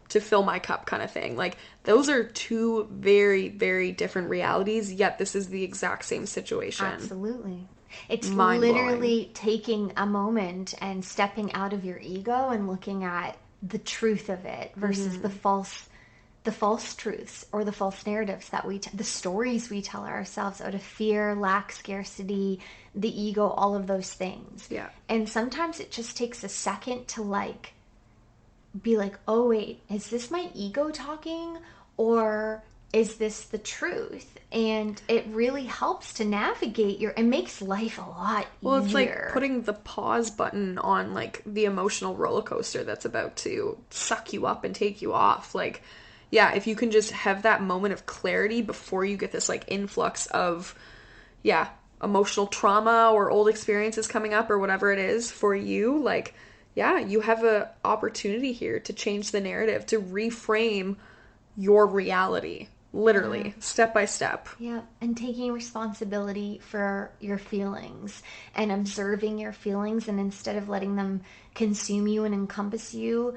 to fill my cup, kind of thing. Like, those are two very, very different realities, yet this is the exact same situation. Absolutely. It's literally taking a moment and stepping out of your ego and looking at the truth of it versus the false truths or the false narratives that the stories we tell ourselves out of fear, lack, scarcity, the ego, all of those things. Yeah. And sometimes it just takes a second to be like, oh wait, is this my ego talking, or is this the truth? And it really helps to navigate and makes life a lot easier. Well, it's like putting the pause button on like the emotional roller coaster that's about to suck you up and take you off. Like, yeah, if you can just have that moment of clarity before you get this like influx of, emotional trauma or old experiences coming up or whatever it is for you, like, yeah, you have a opportunity here to change the narrative, to reframe your reality, literally, step by step. Yeah, and taking responsibility for your feelings and observing your feelings, and instead of letting them consume you and encompass you,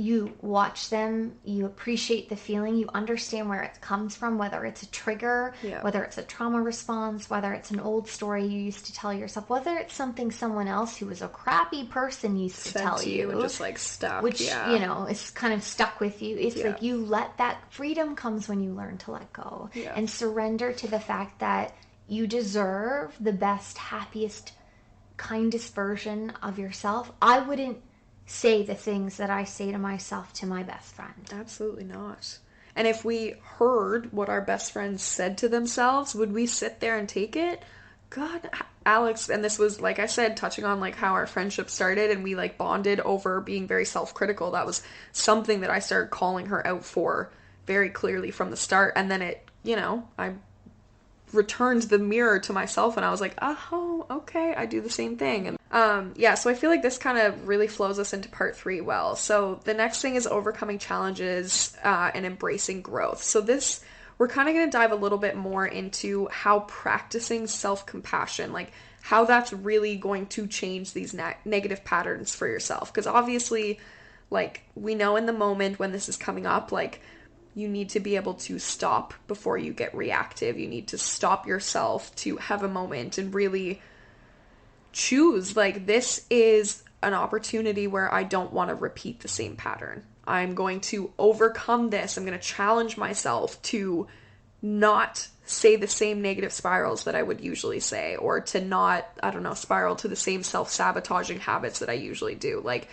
you watch them, you appreciate the feeling, you understand where it comes from, whether it's a trigger, whether it's a trauma response, whether it's an old story you used to tell yourself, whether it's something someone else who was a crappy person used to tell you. And just like stuck. Which, is kind of stuck with you. It's like you let that freedom comes when you learn to let go and surrender to the fact that you deserve the best, happiest, kindest version of yourself. I wouldn't say the things that I say to myself to my best friend. Absolutely not. And if we heard what our best friends said to themselves, would we sit there and take it? God, Alex, and this was, like I said, touching on like how our friendship started and we like bonded over being very self-critical. That was something that I started calling her out for very clearly from the start. And then it, I returned the mirror to myself and I was like, oh, okay, I do the same thing. And yeah, so I feel like this kind of really flows us into part 3 well. So the next thing is overcoming challenges and embracing growth. So this, we're kind of going to dive a little bit more into how practicing self-compassion, like how that's really going to change these negative patterns for yourself. Because obviously, like, we know in the moment when this is coming up, like, you need to be able to stop before you get reactive. You need to stop yourself to have a moment and really choose, like, this is an opportunity where I don't want to repeat the same pattern. I'm going to overcome this. I'm going to challenge myself to not say the same negative spirals that I would usually say, or to not, I don't know, spiral to the same self-sabotaging habits that I usually do. Like,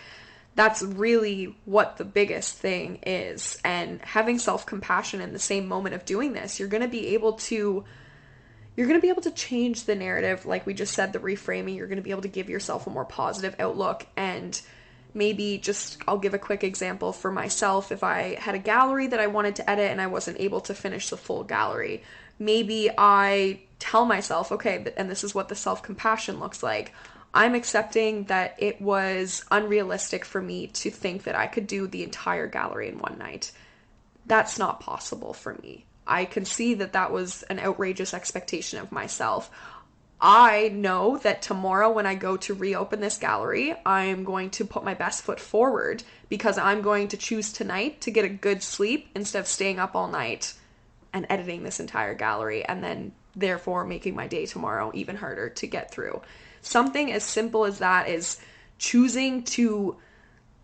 that's really what the biggest thing is. And having self-compassion in the same moment of doing this, you're going to be able to change the narrative. Like we just said, the reframing, you're going to be able to give yourself a more positive outlook. And maybe just, I'll give a quick example for myself. If I had a gallery that I wanted to edit and I wasn't able to finish the full gallery, maybe I tell myself, okay, and this is what the self-compassion looks like. I'm accepting that it was unrealistic for me to think that I could do the entire gallery in one night. That's not possible for me. I can see that that was an outrageous expectation of myself. I know that tomorrow when I go to reopen this gallery, I'm going to put my best foot forward because I'm going to choose tonight to get a good sleep instead of staying up all night and editing this entire gallery and then therefore making my day tomorrow even harder to get through. Something as simple as that is choosing to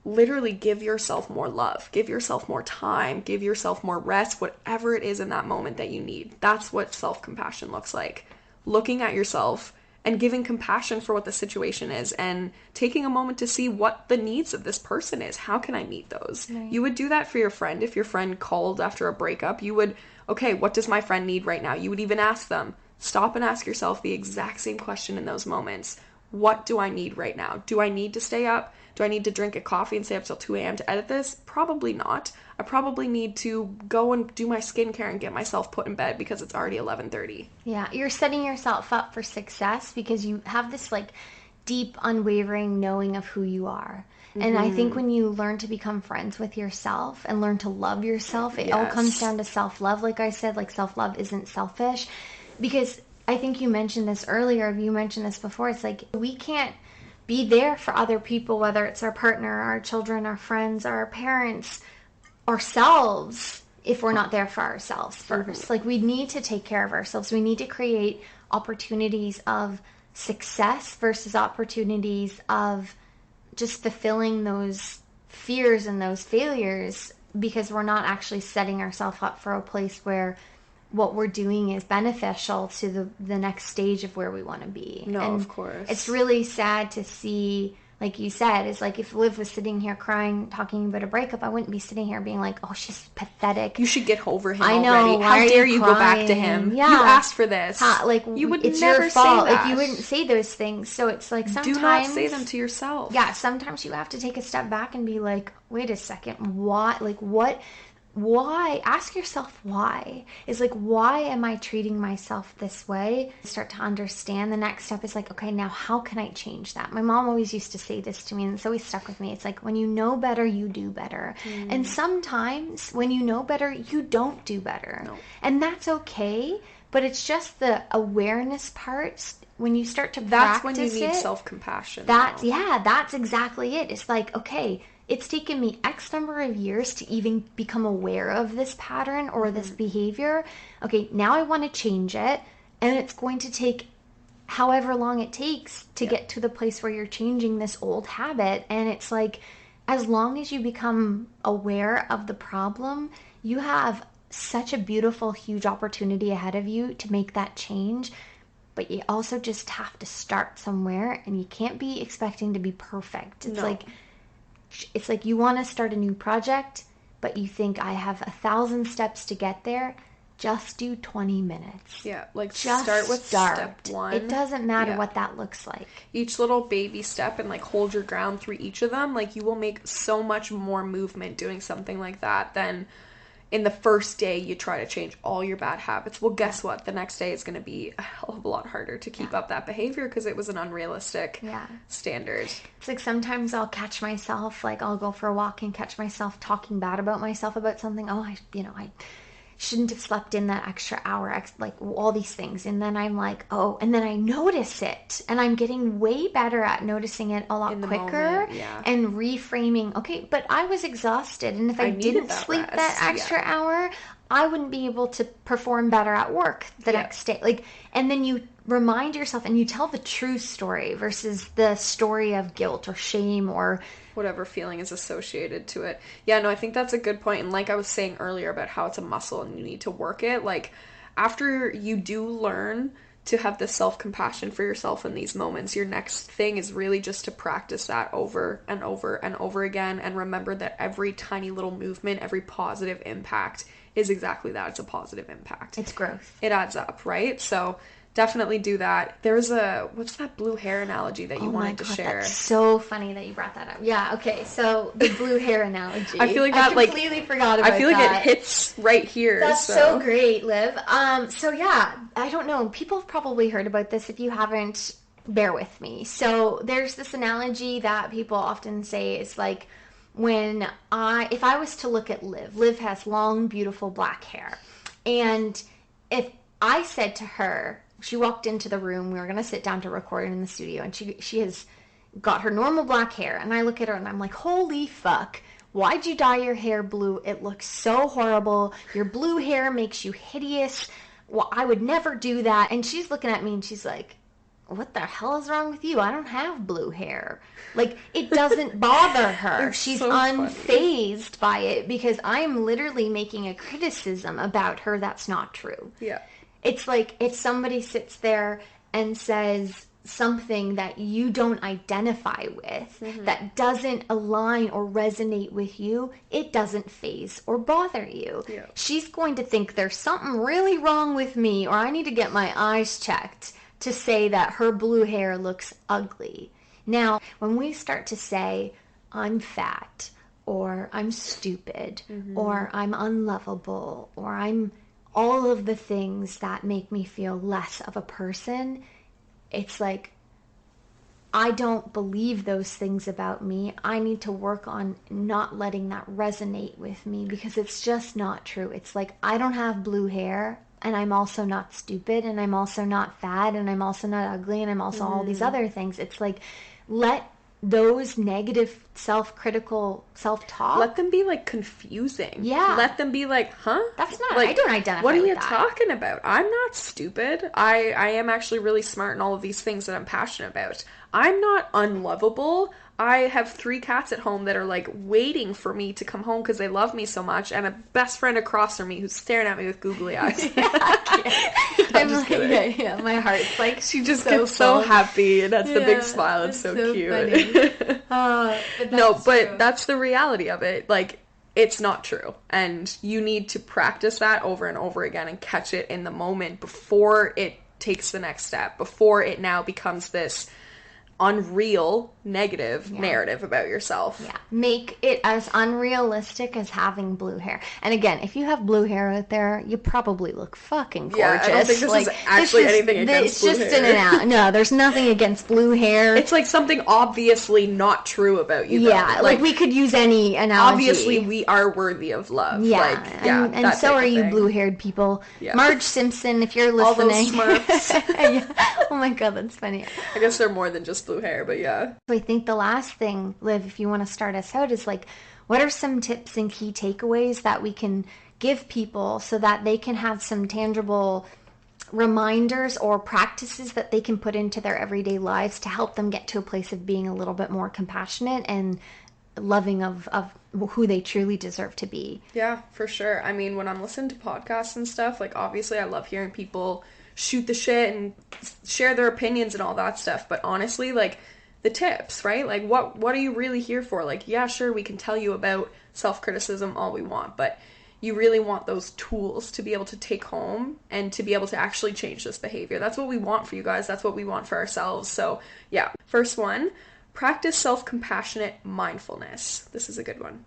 literally give yourself more love, give yourself more time, give yourself more rest, whatever it is in that moment that you need. That's what self-compassion looks like. Looking at yourself and giving compassion for what the situation is and taking a moment to see what the needs of this person is. How can I meet those? Right. You would do that for your friend. If your friend called after a breakup, you would, okay, what does my friend need right now? You would even ask them. Stop and ask yourself the exact same question in those moments. What do I need right now? Do I need to stay up? Do I need to drink a coffee and stay up till 2 a.m. to edit this? Probably not. I probably need to go and do my skincare and get myself put in bed because it's already 11:30. Yeah, you're setting yourself up for success because you have this like deep, unwavering knowing of who you are. Mm-hmm. And I think when you learn to become friends with yourself and learn to love yourself, it all comes down to self-love. Like I said, like self-love isn't selfish. Because I think you mentioned this earlier, you mentioned this before, it's like we can't be there for other people, whether it's our partner, our children, our friends, our parents, ourselves, if we're not there for ourselves first. Mm-hmm. Like we need to take care of ourselves. We need to create opportunities of success versus opportunities of just fulfilling those fears and those failures because we're not actually setting ourselves up for a place where what we're doing is beneficial to the next stage of where we want to be. No, and of course. It's really sad to see, like you said, it's like if Liv was sitting here crying, talking about a breakup, I wouldn't be sitting here being like, oh, she's pathetic. You should get over him I know, already. How dare you go back to him? Yeah. You asked for this. Like, you would it's never your fault. say that. Like, you wouldn't say those things. So it's like sometimes... Do not say them to yourself. Yeah, sometimes you have to take a step back and be like, wait a second, why? Like, what... Why? Ask yourself why. It's like, why am I treating myself this way? Start to understand. The next step is like, okay, now how can I change that? My mom always used to say this to me, and it's always stuck with me. It's like, when you know better, you do better. And sometimes when you know better, you don't do better. No. And that's okay, but it's just the awareness part. When you start to that's practice when you need it, self-compassion. That's exactly it. It's like, okay, it's taken me X number of years to even become aware of this pattern or this behavior. Okay, now I want to change it, and it's going to take however long it takes to get to the place where you're changing this old habit. And it's like, as long as you become aware of the problem, you have such a beautiful, huge opportunity ahead of you to make that change. But you also just have to start somewhere, and you can't be expecting to be perfect. It's like, It's like you want to start a new project, but you think I have 1,000 steps to get there. Just do 20 minutes. Yeah, like just start with step 1. It doesn't matter what that looks like. Each little baby step, and like hold your ground through each of them. Like you will make so much more movement doing something like that than in the first day you try to change all your bad habits. Well, guess what? The next day is going to be a hell of a lot harder to keep up that behavior because it was an unrealistic standard. It's like sometimes I'll catch myself, like I'll go for a walk and catch myself talking bad about myself about something. Oh, I shouldn't have slept in that extra hour, like all these things. And then I'm like, oh, and then I notice it. And I'm getting way better at noticing it a lot quicker and reframing. Okay, but I was exhausted. And if I didn't sleep that extra hour, I wouldn't be able to perform better at work the next day. Like, and then you remind yourself and you tell the true story versus the story of guilt or shame or whatever feeling is associated to it. Yeah, no, I think that's a good point. And like I was saying earlier about how it's a muscle and you need to work it, like after you do learn to have this self-compassion for yourself in these moments, your next thing is really just to practice that over and over and over again, and remember that every tiny little movement, every positive impact is exactly that. It's a positive impact. It's growth. It adds up, right? So definitely do that. There's what's that blue hair analogy that you wanted to share? That's so funny that you brought that up. Yeah, okay. So the blue hair analogy. I feel like that I completely forgot about that. I feel like it hits right here. That's so great, Liv. So yeah, I don't know. People have probably heard about this. If you haven't, bear with me. So there's this analogy that people often say is like if I was to look at Liv has long, beautiful black hair. And if I said to her, she walked into the room, we were going to sit down to record in the studio, and she has got her normal black hair, and I look at her and I'm like, holy fuck, why'd you dye your hair blue? It looks so horrible. Your blue hair makes you hideous. Well, I would never do that. And she's looking at me and she's like, what the hell is wrong with you? I don't have blue hair. Like, it doesn't bother her. She's so unfazed by it because I'm literally making a criticism about her that's not true. Yeah. It's like if somebody sits there and says something that you don't identify with, that doesn't align or resonate with you, it doesn't faze or bother you. Yeah. She's going to think there's something really wrong with me, or I need to get my eyes checked to say that her blue hair looks ugly. Now, when we start to say, I'm fat, or I'm stupid, or I'm unlovable, or I'm all of the things that make me feel less of a person, it's like, I don't believe those things about me. I need to work on not letting that resonate with me because it's just not true. It's like, I don't have blue hair, and I'm also not stupid, and I'm also not fat, and I'm also not ugly, and I'm also all these other things. It's like, let those negative self-critical self-talk, let them be like confusing. Yeah. Let them be like, huh? That's not, like, I don't identify what are with you that. talking about? I'm not stupid. I am actually really smart in all of these things that I'm passionate about. I'm not unlovable. I have 3 cats at home that are like waiting for me to come home because they love me so much, and a best friend across from me who's staring at me with googly eyes. I'm like, yeah, my heart's like, she just gets so happy and has the big smile. It's so cute. But that's the reality of it. Like, it's not true, and you need to practice that over and over again and catch it in the moment before it takes the next step, before it now becomes this unreal negative narrative about yourself. Yeah. Make it as unrealistic as having blue hair. And again, if you have blue hair out there, you probably look fucking gorgeous. Yeah, I don't think this is actually anything against blue hair. It's just no, there's nothing against blue hair. It's like something obviously not true about you, though. Yeah, like we could use any analogy. Obviously, we are worthy of love. Yeah, and so are you blue-haired people. Yeah. Marge Simpson, if you're listening. All those Smurfs. Oh my god, that's funny. I guess they're more than just blue hair, but yeah. So I think the last thing, Liv, if you want to start us out, is like, what are some tips and key takeaways that we can give people so that they can have some tangible reminders or practices that they can put into their everyday lives to help them get to a place of being a little bit more compassionate and loving of who they truly deserve to be? Yeah, for sure. I mean, when I'm listening to podcasts and stuff, like, obviously I love hearing people shoot the shit and share their opinions and all that stuff, but honestly, like, the tips, right? Like, what are you really here for? Like, yeah, sure, we can tell you about self-criticism all we want, but you really want those tools to be able to take home and to be able to actually change this behavior. That's what we want for you guys. That's what we want for ourselves. So yeah, first one, practice self-compassionate mindfulness. This is a good one.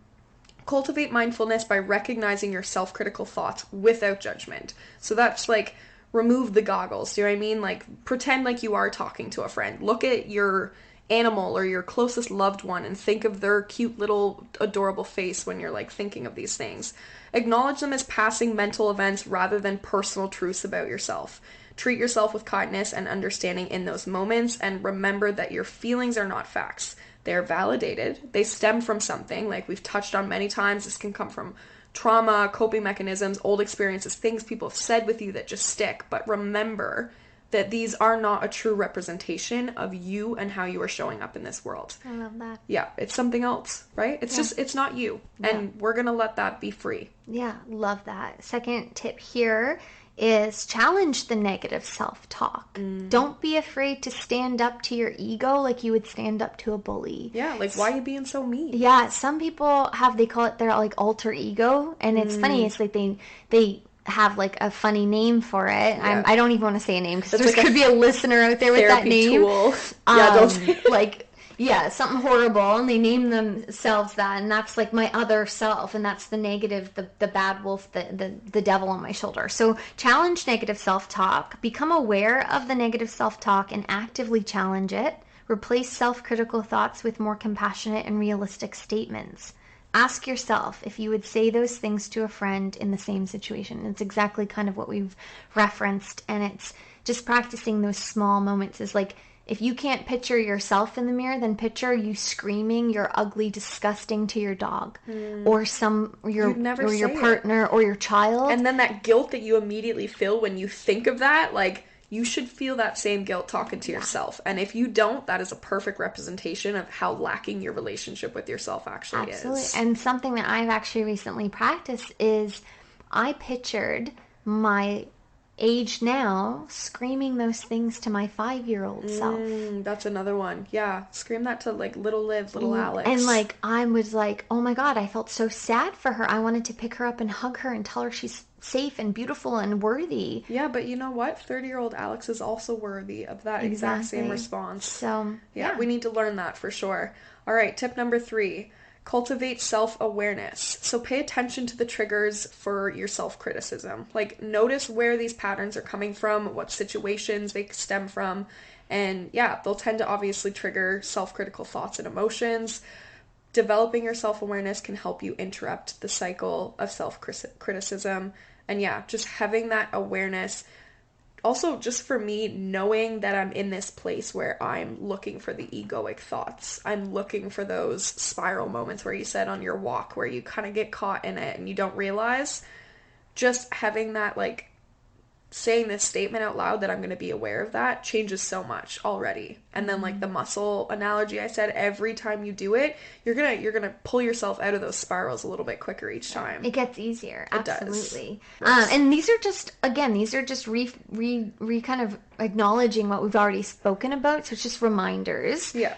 Cultivate mindfulness by recognizing your self-critical thoughts without judgment. So that's like, remove the goggles. Do you know what I mean? Like, pretend like you are talking to a friend. Look at your animal or your closest loved one and think of their cute little adorable face when you're like thinking of these things. Acknowledge them as passing mental events rather than personal truths about yourself. Treat yourself with kindness and understanding in those moments, and remember that your feelings are not facts. They're validated. They stem from something, like we've touched on many times. This can come from trauma, coping mechanisms, old experiences, things people have said with you that just stick. But remember that these are not a true representation of you and how you are showing up in this world. I love that. Yeah, it's something else, right? It's just, it's not you. And we're going to let that be free. Yeah, love that. Second tip here is challenge the negative self-talk. Don't be afraid to stand up to your ego like you would stand up to a bully. Yeah, like, why are you being so mean? Yeah, some people they call it their like alter ego, and it's funny. It's like they have like a funny name for it. Yeah. I don't even want to say a name because there like could be a listener out there with that name. Tool. Yeah, don't say like, yeah, something horrible, and they name themselves that, and that's like my other self, and that's the negative, the bad wolf, the devil on my shoulder. So challenge negative self-talk, become aware of the negative self-talk and actively challenge it. Replace self-critical thoughts with more compassionate and realistic statements. Ask yourself if you would say those things to a friend in the same situation. It's exactly kind of what we've referenced, and it's just practicing those small moments. Is like, if you can't picture yourself in the mirror, then picture you screaming you're ugly, disgusting to your dog or your partner or your child. And then that guilt that you immediately feel when you think of that, like, you should feel that same guilt talking to yourself. And if you don't, that is a perfect representation of how lacking your relationship with yourself actually is. And something that I've actually recently practiced is I pictured my age now screaming those things to my 5-year-old self. That's another one. Yeah, scream that to like little Liv, little Alex. And like, I was like, oh my God, I felt so sad for her. I wanted to pick her up and hug her and tell her she's safe and beautiful and worthy. Yeah, but you know what? 30-year-old Alex is also worthy of that exact same response. So yeah, we need to learn that for sure. All right, tip number 3. Cultivate self-awareness. So pay attention to the triggers for your self-criticism. Like, notice where these patterns are coming from, what situations they stem from, and yeah, they'll tend to obviously trigger self-critical thoughts and emotions. Developing your self-awareness can help you interrupt the cycle of self-criticism. And yeah, just having that awareness. Also, just for me, knowing that I'm in this place where I'm looking for the egoic thoughts. I'm looking for those spiral moments where you said on your walk, where you kind of get caught in it and you don't realize. Just having that, like, saying this statement out loud that I'm going to be aware of that changes so much already. And then like the muscle analogy I said, every time you do it, you're going to pull yourself out of those spirals a little bit quicker each time. It gets easier. It absolutely. Does. And these are just kind of acknowledging what we've already spoken about. So it's just reminders. Yeah.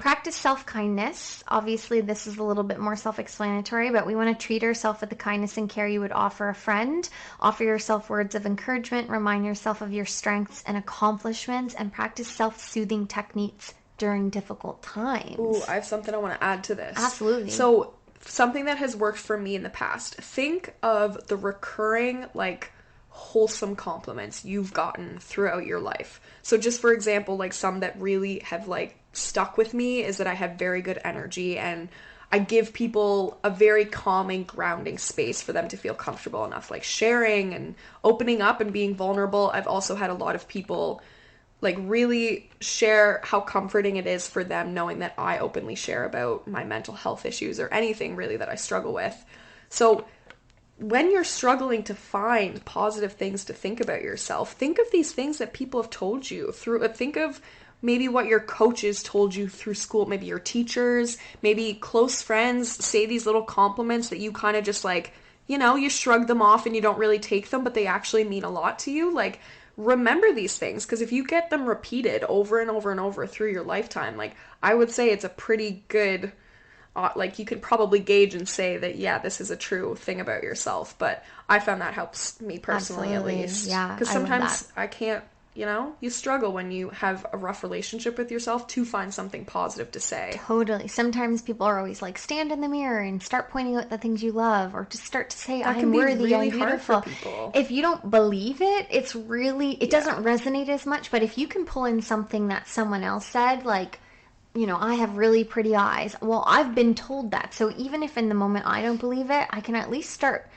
Practice self-kindness. Obviously this is a little bit more self-explanatory, but we want to treat ourselves with the kindness and care you would offer a friend. Offer yourself words of encouragement. Remind yourself of your strengths and accomplishments, and practice self-soothing techniques during difficult times. Ooh, I have something I want to add to this. Absolutely. So something that has worked for me in the past, think of the recurring, like, wholesome compliments you've gotten throughout your life. So just for example, like some that really have like stuck with me is that I have very good energy and I give people a very calming, grounding space for them to feel comfortable enough, like sharing and opening up and being vulnerable. I've also had a lot of people like really share how comforting it is for them knowing that I openly share about my mental health issues or anything really that I struggle with. So when you're struggling to find positive things to think about yourself, think of these things that people have told you think of maybe what your coaches told you through school, maybe your teachers, maybe close friends say these little compliments that you kind of just like, you know, you shrug them off and you don't really take them, but they actually mean a lot to you. Like, remember these things, because if you get them repeated over and over and over through your lifetime, like, I would say it's a pretty good, like, you could probably gauge and say that, yeah, this is a true thing about yourself. But I found that helps me personally. Absolutely. At least. Yeah, because I love sometimes that. I can't, you struggle when you have a rough relationship with yourself to find something positive to say. Totally. Sometimes people are always like, stand in the mirror and start pointing out the things you love, or just start to say, That can I'm be worthy, really I'm hard beautiful. for people. If you don't believe it, it doesn't resonate as much. But if you can pull in something that someone else said, like, I have really pretty eyes. Well, I've been told that. So even if in the moment I don't believe it, I can at least start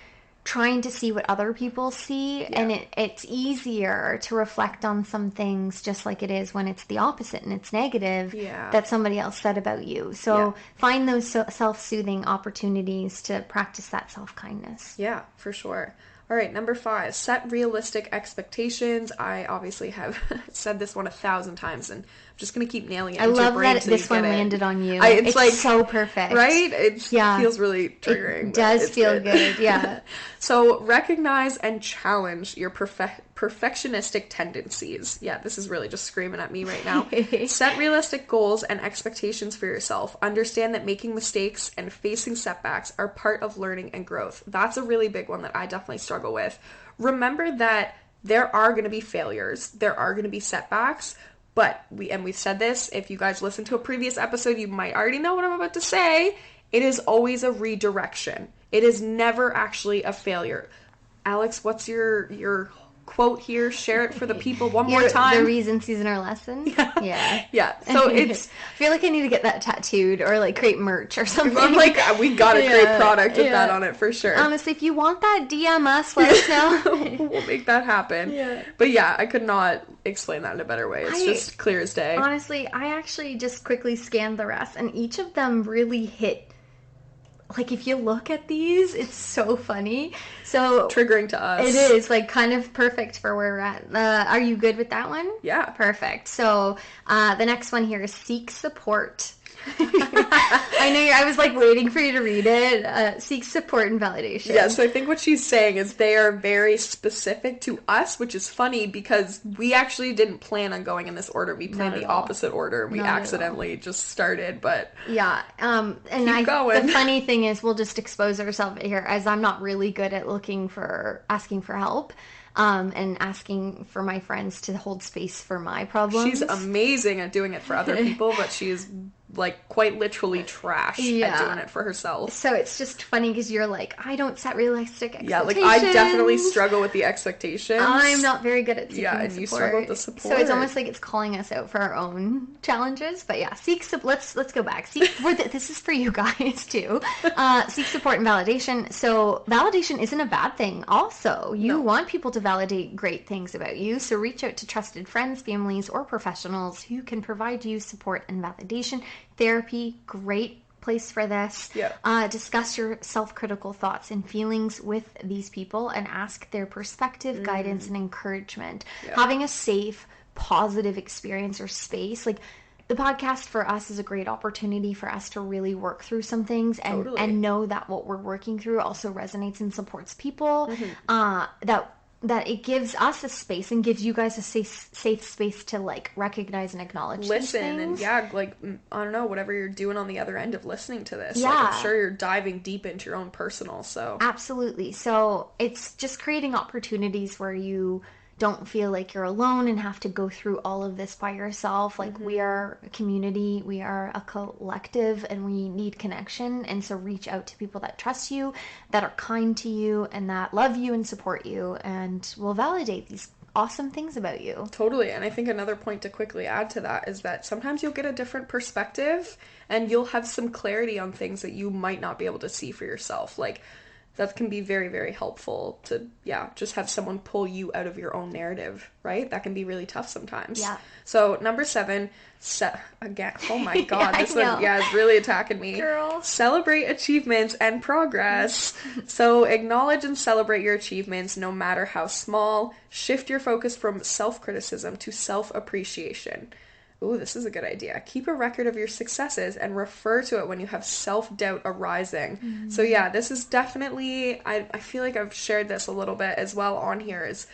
trying to see what other people see, and it's easier to reflect on some things, just like it is when it's the opposite and it's negative that somebody else said about you. So find those self-soothing opportunities to practice that self-kindness. Yeah, for sure. All right, number 5, set realistic expectations. I obviously have said this one 1,000 times, and I'm just going to keep nailing it into your brain. I love that this one landed on you. It's like, so perfect. Right? It feels really triggering. It does feel good, yeah. So recognize and challenge your perfectionistic tendencies. Yeah, this is really just screaming at me right now. Set realistic goals and expectations for yourself. Understand that making mistakes and facing setbacks are part of learning and growth. That's a really big one that I definitely struggle with. Remember that there are going to be failures. There are going to be setbacks. But we've said this, if you guys listen to a previous episode, you might already know what I'm about to say. It is always a redirection. It is never actually a failure. Alex, what's your quote here? Share it for the people one more time. The reason season or lesson? Yeah. Yeah. So it's... I feel like I need to get that tattooed or like create merch or something. I'm like, we gotta create product with that on it for sure. Honestly, if you want that, DM us, let us know. We'll make that happen. Yeah. But yeah, I could not explain that in a better way. It's just clear as day. Honestly, I actually just quickly scanned the rest, and each of them really hit. Like, if you look at these, it's so funny. So triggering to us. It is, like, kind of perfect for where we're at. Are you good with that one? Yeah. Perfect. So the next one here is seek support. I know I was like waiting for you to read it. Seek support and validation. Yeah, so I think what she's saying is they are very specific to us, which is funny because we actually didn't plan on going in this order. We planned the opposite order, and we accidentally just started, but yeah. And the funny thing is we'll just expose ourselves here, as I'm not really good at asking for help. And asking for my friends to hold space for my problems. She's amazing at doing it for other people, but she's like quite literally trash at doing it for herself. So it's just funny because you're like, I don't set realistic expectations. Yeah, like I definitely struggle with the expectations. I'm not very good at seeking support. And you struggle with the support. So it's almost like it's calling us out for our own challenges. But yeah, let's go back. This is for you guys too. Seek support and validation. So validation isn't a bad thing. Also, you want people to validate great things about you. So reach out to trusted friends, families, or professionals who can provide you support and validation. Therapy, great place for this. Yeah. Discuss your self-critical thoughts and feelings with these people and ask their perspective, guidance, and encouragement. Yeah. Having a safe, positive experience or space, like the podcast for us is a great opportunity for us to really work through some things and know that what we're working through also resonates and supports people. That it gives us a space and gives you guys a safe space to like recognize and acknowledge listen these things. And like I don't know, whatever you're doing on the other end of listening to this, like, I'm sure you're diving deep into your own personal. So absolutely. So it's just creating opportunities where you don't feel like you're alone and have to go through all of this by yourself. Like we are a community, we are a collective, and we need connection. And so reach out to people that trust you, that are kind to you, and that love you and support you, and will validate these awesome things about you. Totally. And I think another point to quickly add to that is that sometimes you'll get a different perspective and you'll have some clarity on things that you might not be able to see for yourself. Like, that can be very, very helpful to, just have someone pull you out of your own narrative, right? That can be really tough sometimes. Yeah. So, number 7, again, oh my God, this one, is really attacking me. Girl. Celebrate achievements and progress. So, acknowledge and celebrate your achievements, no matter how small. Shift your focus from self-criticism to self-appreciation. Ooh, this is a good idea. Keep a record of your successes and refer to it when you have self-doubt arising. So this is definitely, I feel like I've shared this a little bit as well on here, is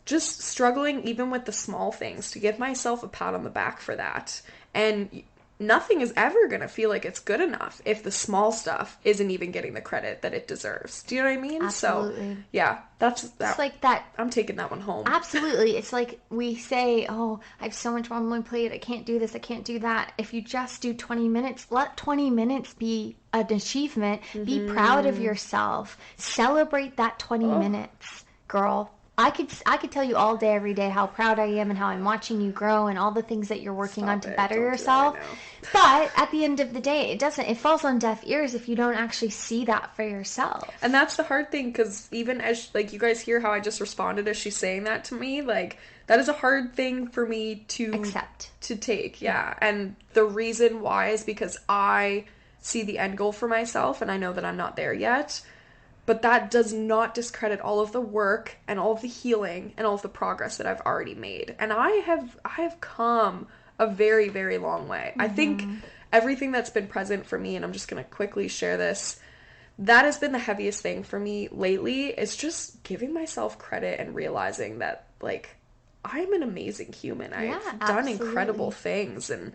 just struggling even with the small things to give myself a pat on the back for that. And nothing is ever going to feel like it's good enough if the small stuff isn't even getting the credit that it deserves. Do you know what I mean? Absolutely. So, yeah, that's that. It's like that. I'm taking that one home. Absolutely. It's like we say, oh, I have so much on my plate. I can't do this. I can't do that. If you just do 20 minutes, let 20 minutes be an achievement. Be proud of yourself. Celebrate that 20 minutes, girl. I could tell you all day, every day how proud I am and how I'm watching you grow and all the things that you're working on to better yourself. But at the end of the day, it falls on deaf ears if you don't actually see that for yourself. And that's the hard thing, because even as, like, you guys hear how I just responded as she's saying that to me, like, that is a hard thing for me to accept, to take. Yeah. And the reason why is because I see the end goal for myself and I know that I'm not there yet. But that does not discredit all of the work and all of the healing and all of the progress that I've already made. And I have come a very, very long way. I think everything that's been present for me, and I'm just going to quickly share this, that has been the heaviest thing for me lately, is just giving myself credit and realizing that, like, I'm an amazing human. I've done incredible things and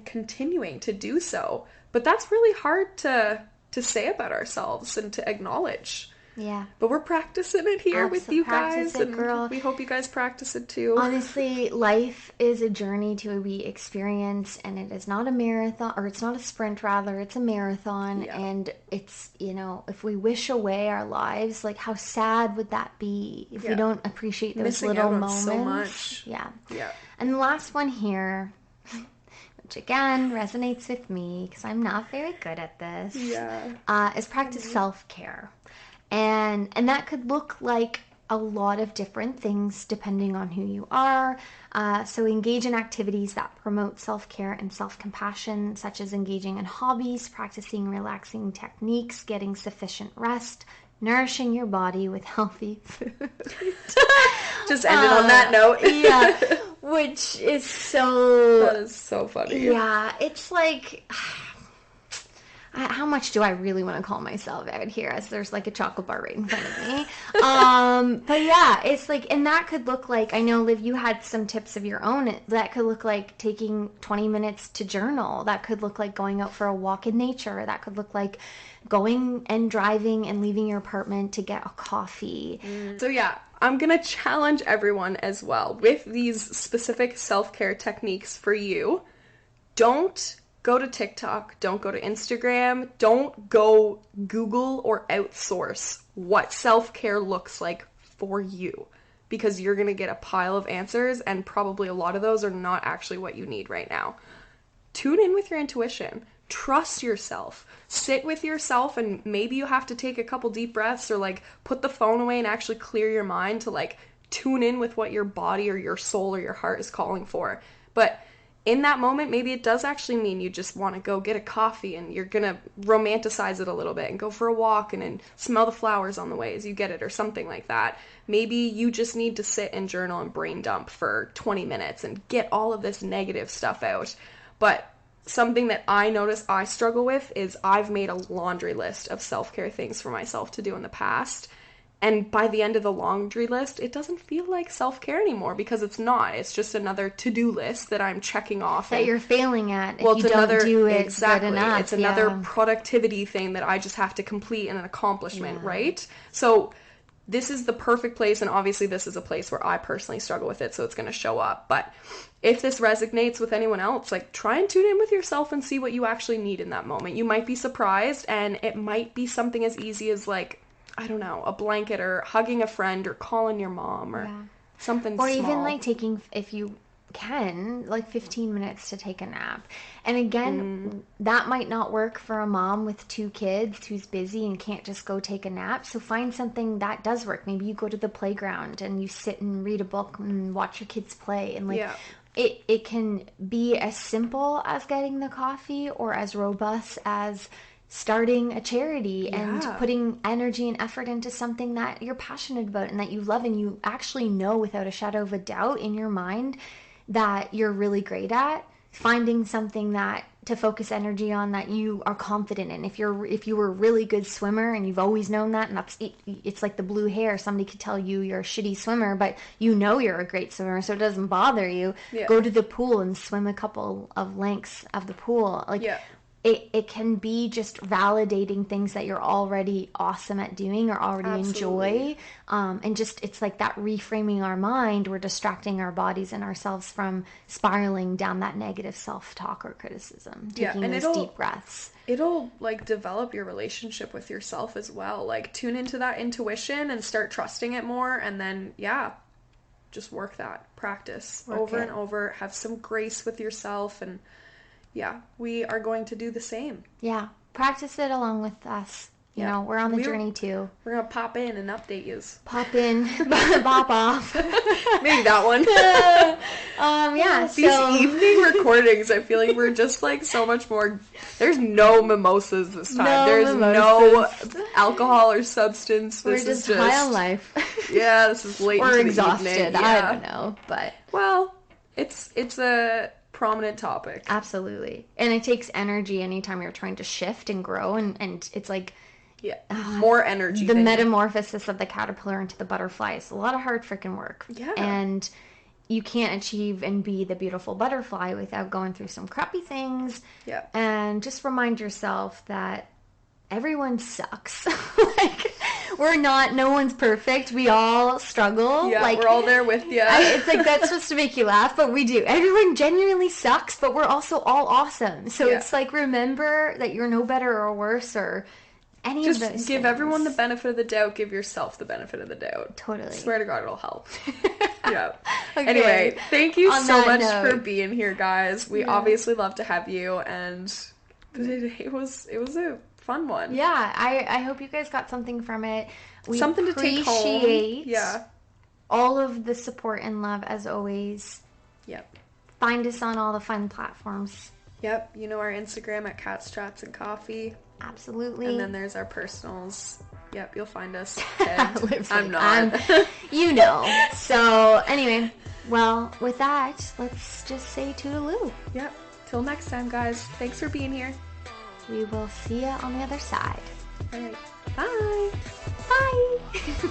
continuing to do so. But that's really hard to say about ourselves and to acknowledge. Yeah. But we're practicing it here with you guys, and girl. We hope you guys practice it too. Honestly, life is a journey to be experienced, and it is not a marathon, or it's not a sprint, rather, it's a marathon. Yeah. And it's, if we wish away our lives, like, how sad would that be if we don't appreciate those missing little moments? So much. Yeah. Yeah. And the last one here, which again resonates with me because I'm not very good at this, is practice self-care. And that could look like a lot of different things depending on who you are. So engage in activities that promote self-care and self-compassion, such as engaging in hobbies, practicing relaxing techniques, getting sufficient rest, nourishing your body with healthy food. Just ended on that note. Yeah. Which is so... That is so funny. Yeah, it's like... How much do I really want to call myself out here, as there's like a chocolate bar right in front of me? But yeah, it's like, and that could look like, I know, Liv, you had some tips of your own. That could look like taking 20 minutes to journal. That could look like going out for a walk in nature. That could look like going and driving and leaving your apartment to get a coffee. So yeah, I'm going to challenge everyone as well with these specific self-care techniques for you. Don't go to TikTok, don't go to Instagram, don't go Google or outsource what self-care looks like for you, because you're going to get a pile of answers, and probably a lot of those are not actually what you need right now. Tune in with your intuition. Trust yourself. Sit with yourself, and maybe you have to take a couple deep breaths, or like put the phone away and actually clear your mind to like tune in with what your body or your soul or your heart is calling for. But in that moment, maybe it does actually mean you just want to go get a coffee, and you're going to romanticize it a little bit and go for a walk and then smell the flowers on the way as you get it, or something like that. Maybe you just need to sit and journal and brain dump for 20 minutes and get all of this negative stuff out. But something that I notice I struggle with is I've made a laundry list of self-care things for myself to do in the past. And by the end of the laundry list, it doesn't feel like self-care anymore, because it's not. It's just another to-do list that I'm checking off. That you're failing at if you don't do it good enough. It's another productivity thing that I just have to complete in an accomplishment, right? So this is the perfect place, and obviously this is a place where I personally struggle with it, so it's going to show up. But if this resonates with anyone else, like, try and tune in with yourself and see what you actually need in that moment. You might be surprised, and it might be something as easy as, like, I don't know, a blanket, or hugging a friend, or calling your mom, or something small. Or even like taking, if you can, like 15 minutes to take a nap. And again, that might not work for a mom with 2 kids who's busy and can't just go take a nap. So find something that does work. Maybe you go to the playground and you sit and read a book and watch your kids play. And like, it can be as simple as getting the coffee, or as robust as starting a charity and putting energy and effort into something that you're passionate about and that you love, and you actually know without a shadow of a doubt in your mind that you're really great at. Finding something that to focus energy on that you are confident in. If you were a really good swimmer and you've always known that, and it's like the blue hair. Somebody could tell you you're a shitty swimmer, but you know you're a great swimmer, so it doesn't bother you. Yeah. Go to the pool and swim a couple of lengths of the pool. Like, yeah. It can be just validating things that you're already awesome at doing or already Absolutely. enjoy. And just, it's like that reframing our mind. We're distracting our bodies and ourselves from spiraling down that negative self-talk or criticism. Taking and those deep breaths. It'll like develop your relationship with yourself as well. Like tune into that intuition and start trusting it more. And then, just work that. Practice over and over. Have some grace with yourself, and we are going to do the same. Yeah. Practice it along with us. You know, we're on the journey too. We're going to pop in and update you. Pop in, bop off. Maybe that one. These evening recordings, I feel like we're just like so much more. There's no mimosas this time. There's no alcohol or substance. We're just high on life. This is late into the exhausted. evening. I don't know, but. Well, it's a prominent topic. Absolutely. And it takes energy anytime you're trying to shift and grow, and it's like more energy. The metamorphosis of the caterpillar into the butterfly is a lot of hard freaking work. Yeah. And you can't achieve and be the beautiful butterfly without going through some crappy things. Yeah. And just remind yourself that everyone sucks. Like, no one's perfect. We all struggle. Yeah, like, we're all there with you. It's like, that's supposed to make you laugh, but we do. Everyone genuinely sucks, but we're also all awesome. So it's like, remember that you're no better or worse or any just of those give things. Everyone the benefit of the doubt. Give yourself the benefit of the doubt. Totally. Swear to God, it'll help. Yeah. Okay. Anyway, thank you so much note. for being here, guys. We obviously love to have you, and it was a fun one. Yeah, I hope you guys got something from it. We something to take home. Yeah. All of the support and love as always. Yep. Find us on all the fun platforms. Yep. You know our Instagram at Cat Strats and Coffee. Absolutely. And then there's our personals. Yep, you'll find us. I'm not. You know. So anyway, well, with that, let's just say toodaloo. Yep. Till next time, guys. Thanks for being here. We will see you on the other side. All right. Bye. Bye.